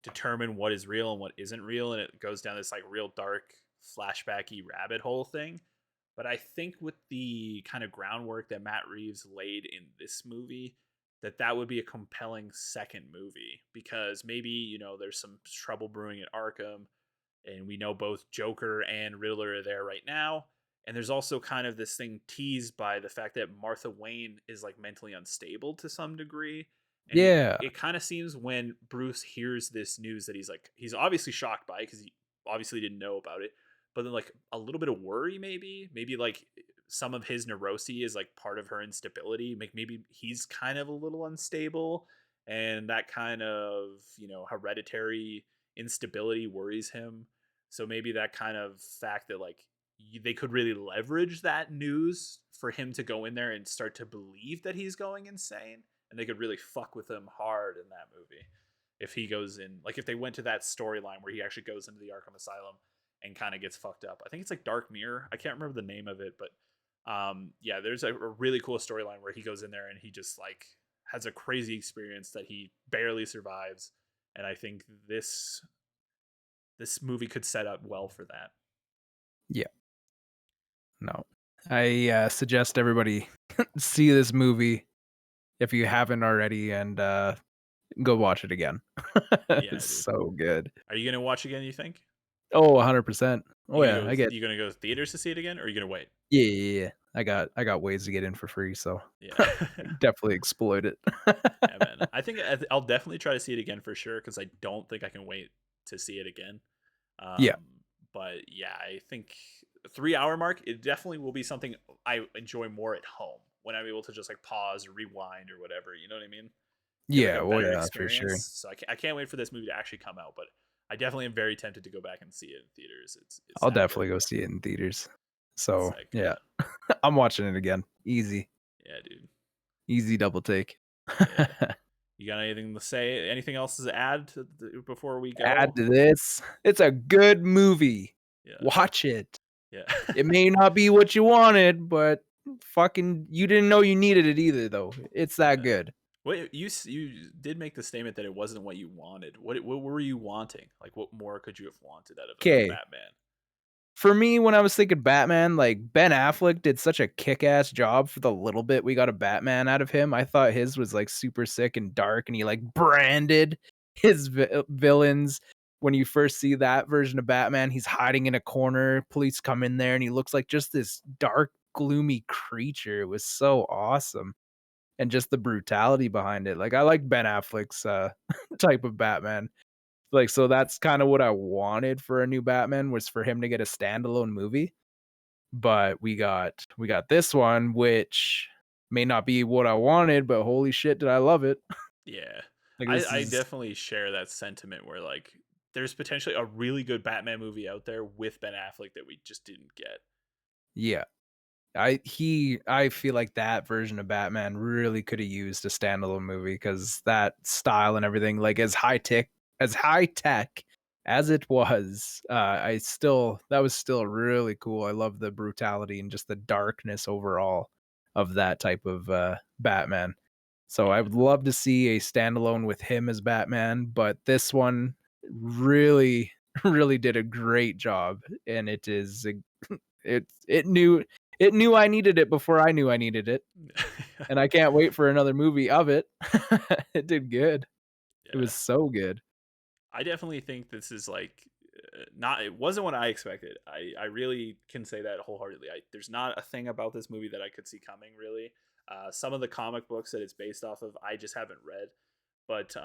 determine what is real and what isn't real, and it goes down this like real dark flashbacky rabbit hole thing. But I think with the kind of groundwork that Matt Reeves laid in this movie, that would be a compelling second movie because maybe there's some trouble brewing at Arkham, and we know both Joker and Riddler are there right now. And there's also kind of this thing teased by the fact that Martha Wayne is like mentally unstable to some degree. And yeah, it kind of seems when Bruce hears this news that he's obviously shocked by it because he obviously didn't know about it, but then like a little bit of worry, maybe like some of his neurosis is like part of her instability. Like maybe he's kind of a little unstable, and that kind of hereditary instability worries him. So maybe that kind of fact that like they could really leverage that news for him to go in there and start to believe that he's going insane, and they could really fuck with him hard in that movie if he goes in, like if they went to that storyline where he actually goes into the Arkham Asylum and kind of gets fucked up. I think it's like Dark Mirror. I can't remember the name of it, but yeah, there's a really cool storyline where he goes in there and he just like has a crazy experience that he barely survives, and I think this movie could set up well for that. Yeah. No. I suggest everybody see this movie if you haven't already, and go watch it again. Yeah, It's dude. so good. Are you gonna watch again? You think? Oh, 100%. Oh yeah, I get You gonna go to theaters to see it again, or are you gonna wait? yeah, yeah, yeah. I got ways to get in for free, so Yeah, definitely exploit it. yeah, man. I think I'll definitely try to see it again for sure because I don't think I can wait to see it again. Yeah. Um, but yeah, I think 3 hour mark, it definitely will be something I enjoy more at home when I'm able to just like pause or rewind or whatever. You know what I mean? Get like Yeah, a well, better yeah, for experience. sure. So I can't wait for this movie to actually come out. But I definitely am very tempted to go back and see it in theaters. It's I'll that good. definitely go see it in theaters. It's So, that good. yeah. I'm watching it again. Easy. Yeah, dude. Easy double take. Yeah. You got anything to say? Anything else to add before we Add go? to this, it's a good movie. Yeah. Watch it. Yeah. It may not be what you wanted, but fucking you didn't know you needed it either though. It's that Yeah. good. What you did make the statement that it wasn't what you wanted. What were you wanting? Like what more could you have wanted out of a Okay. Batman? For me, when I was thinking Batman, like Ben Affleck did such a kick-ass job for the little bit we got a Batman out of him. I thought his was like super sick and dark, and he like branded his villains. When you first see that version of Batman, he's hiding in a corner. Police come in there, and he looks like just this dark, gloomy creature. It was so awesome, and just the brutality behind it. Like I like Ben Affleck's type of Batman. Like, so that's kinda what I wanted for a new Batman, was for him to get a standalone movie, but we got this one, which may not be what I wanted, but holy shit, did I love it. Yeah. Like, this I is definitely share that sentiment where like there's potentially a really good Batman movie out there with Ben Affleck that we just didn't get. yeah. I feel like that version of Batman really coulda used a standalone movie because that style and everything, like, as high tech as it was, I still that was still really cool. I love the brutality and just the darkness overall of that type of, Batman. So I Yeah. would love to see a standalone with him as Batman, but this one really, really did a great job, and it is a it knew I needed it before I knew I needed it, and I can't wait for another movie of it. It did good. It Yeah. was so good. I definitely think this is like not it wasn't what I expected. I really can say that wholeheartedly. There's not a thing about this movie that I could see coming really. Some of the comic books that it's based off of, I just haven't read, but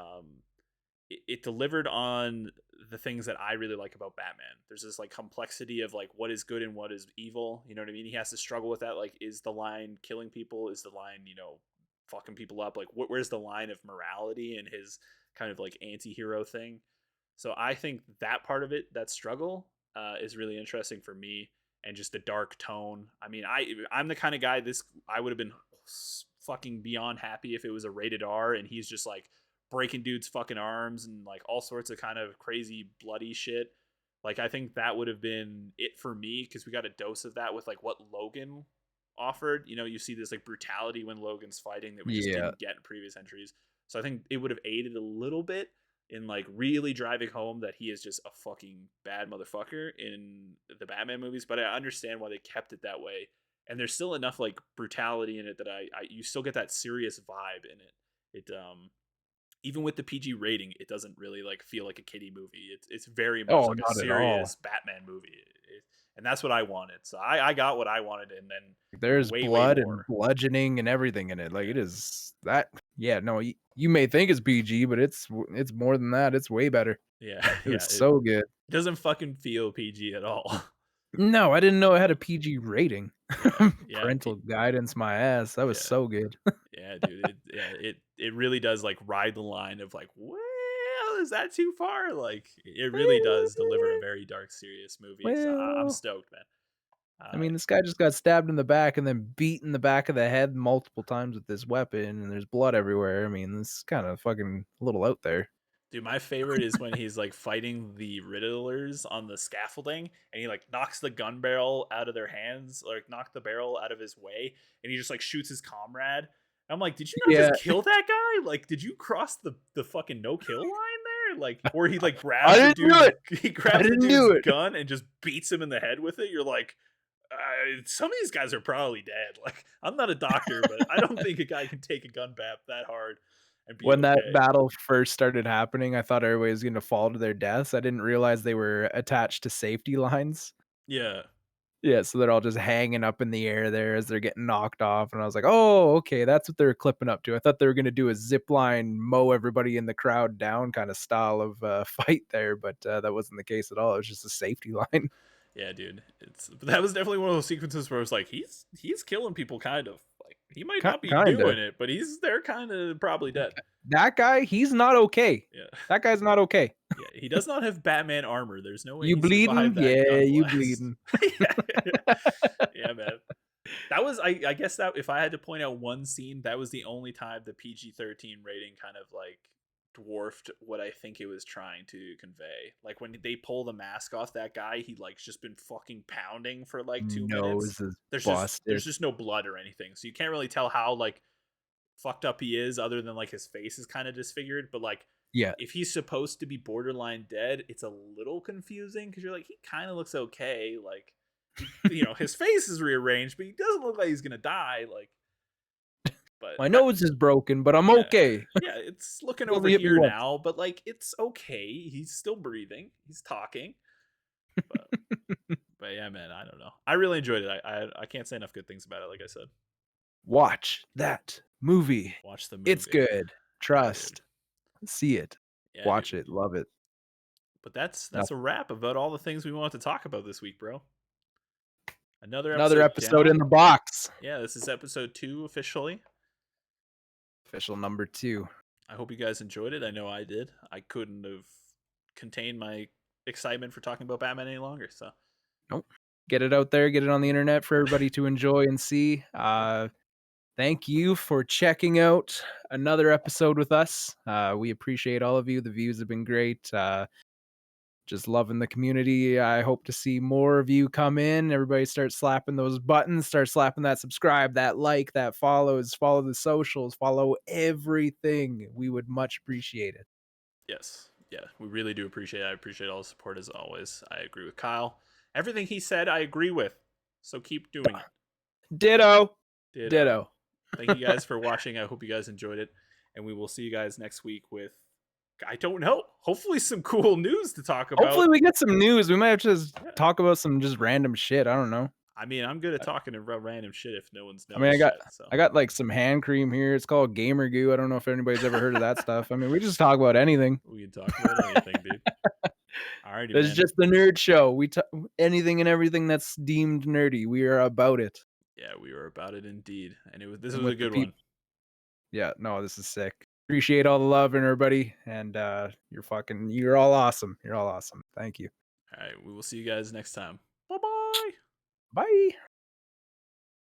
it delivered on the things that I really like about Batman. There's this like complexity of like what is good and what is evil. You know what I mean? He has to struggle with that. Like, is the line killing people? Is the line, fucking people up? Like, where's the line of morality and his kind of like anti-hero thing? So I think that part of it, that struggle, is really interesting for me, and just the dark tone. I mean, I'm the kind of guy this I would have been fucking beyond happy if it was a rated R and he's just like breaking dudes' fucking arms and like all sorts of kind of crazy bloody shit. Like I think that would have been it for me because we got a dose of that with like what Logan offered. You see this like brutality when Logan's fighting that we just Yeah. didn't get in previous entries. So I think it would have aided a little bit in like really driving home that he is just a fucking bad motherfucker in the Batman movies. But I understand why they kept it that way. And there's still enough like brutality in it that I you still get that serious vibe in it. It even with the PG rating, it doesn't really like feel like a kiddie movie. It's very much Oh, like a not at all. serious Batman movie, and that's what I wanted. So I got what I wanted, and then There's way blood and more. bludgeoning and everything in it. Like, it Yeah, is that yeah, no, you may think it's PG, but it's more than that. It's way better. yeah, It yeah. was It so good. doesn't fucking feel PG at all. No, I didn't know it had a PG rating. Yeah, yeah, Parental guidance my ass. That was yeah, so good. yeah, dude. It really does like ride the line of like, well, is that too far? Like, it really does deliver a very dark, serious movie. So I'm Well, stoked, man. I Uh, mean, this guy just got stabbed in the back and then beat in the back of the head multiple times with this weapon, and there's blood everywhere. I mean, this is kind of fucking a little out there. Dude, my favorite is when he's like fighting the Riddlers on the scaffolding, and he like knocks the gun barrel out of their hands, like knock the barrel out of his way, and he just like shoots his comrade. I'm like, did you not Yeah, just kill that guy? Like, did you cross the fucking no kill line there? Like, or he like I grabs the didn't do dude's it. he I grabs the didn't dude's do it. gun and just beats him in the head with it. You're like, some of these guys are probably dead. Like, I'm not a doctor, but I don't think a guy can take a gun bat that hard and be When that okay. battle first started happening, I thought everybody was gonna fall to their deaths. I didn't realize they were attached to safety lines. Yeah. Yeah, so they're all just hanging up in the air there as they're getting knocked off, and I was like, "Oh, okay, that's what they're clipping up to." I thought they were gonna do a zip line, mow everybody in the crowd down kinda style of, fight there, but, that wasn't the case at all. It was just a safety line. Yeah, dude. It's but that was definitely one of those sequences where it's like he's killing people kind of. Like he might not be Kinda. doing it, but they're kind of probably dead. That guy, he's not okay. Yeah. That guy's not okay. Yeah, he does not have Batman armor. There's no way "You he bleeding? survived that Yeah, gun you blast. bleeding." Yeah. Yeah, man. That was I guess that if I had to point out one scene, that was the only time the PG-13 rating kind of like dwarfed what I think it was trying to convey. Like when they pull the mask off that guy, he like just been fucking pounding for like 2 minutes. Nose is There's busted. just no blood or anything, so you can't really tell how like fucked up he is, other than like his face is kind of disfigured. But like Yeah. if he's supposed to be borderline dead, it's a little confusing because you're like he kind of looks okay, like his face is rearranged, but he doesn't look like he's gonna die. Like, but "My that, nose is broken, but I'm yeah, okay. yeah, it's looking You over only hit me here once." now, but like it's okay. He's still breathing. He's talking. But but yeah, man, I don't know. I really enjoyed it. I can't say enough good things about it. Like I said, "Watch that movie. watch the It's movie. good. Yeah, dude. Trust. See it. Yeah, Watch dude. it. Love it." But that's a Nothing. wrap about all the things we wanted to talk about this week, bro. Another Another episode episode in the down. box. Yeah, this is episode 2 officially. Official number 2. I hope you guys enjoyed it. I know I did. I couldn't have contained my excitement for talking about Batman any longer. So Nope. Get it out there, get it on the internet for everybody to enjoy and see. yeah, Thank you for checking out another episode with us. We appreciate all of you. The views have been great. Just loving the community. I hope to see more of you come in. Everybody start slapping those buttons, start slapping that subscribe, that like, that follows, follow the socials, follow everything. We would much appreciate it. yes, yeah, we really do appreciate it. I appreciate all the support as always. I agree with Kyle. Everything he said, I agree with. So keep doing it. Ditto. Ditto. Ditto. Thank you guys for watching. I hope you guys enjoyed it, and we will see you guys next week with I don't know. Hopefully, some cool news to talk about. Hopefully we get some news. We might have to just Yeah. talk about some just random shit. I don't know. I mean, I'm good at talking about random shit if no one's I mean, noticed yet. So I got like some hand cream here. It's called Gamer Goo. I don't know if anybody's ever heard of that stuff. I mean, we just talk about anything. we can talk about anything, dude. Alrighty, This is man. just the nerd show. We talk anything and everything that's deemed nerdy. We are about it. Yeah, we were about it indeed, and this And was a with the good one. Yeah, no, this is sick. Appreciate all the love and everybody. And you're all awesome. You're all awesome. Thank you. All right, we will see you guys next time. Bye bye. Bye.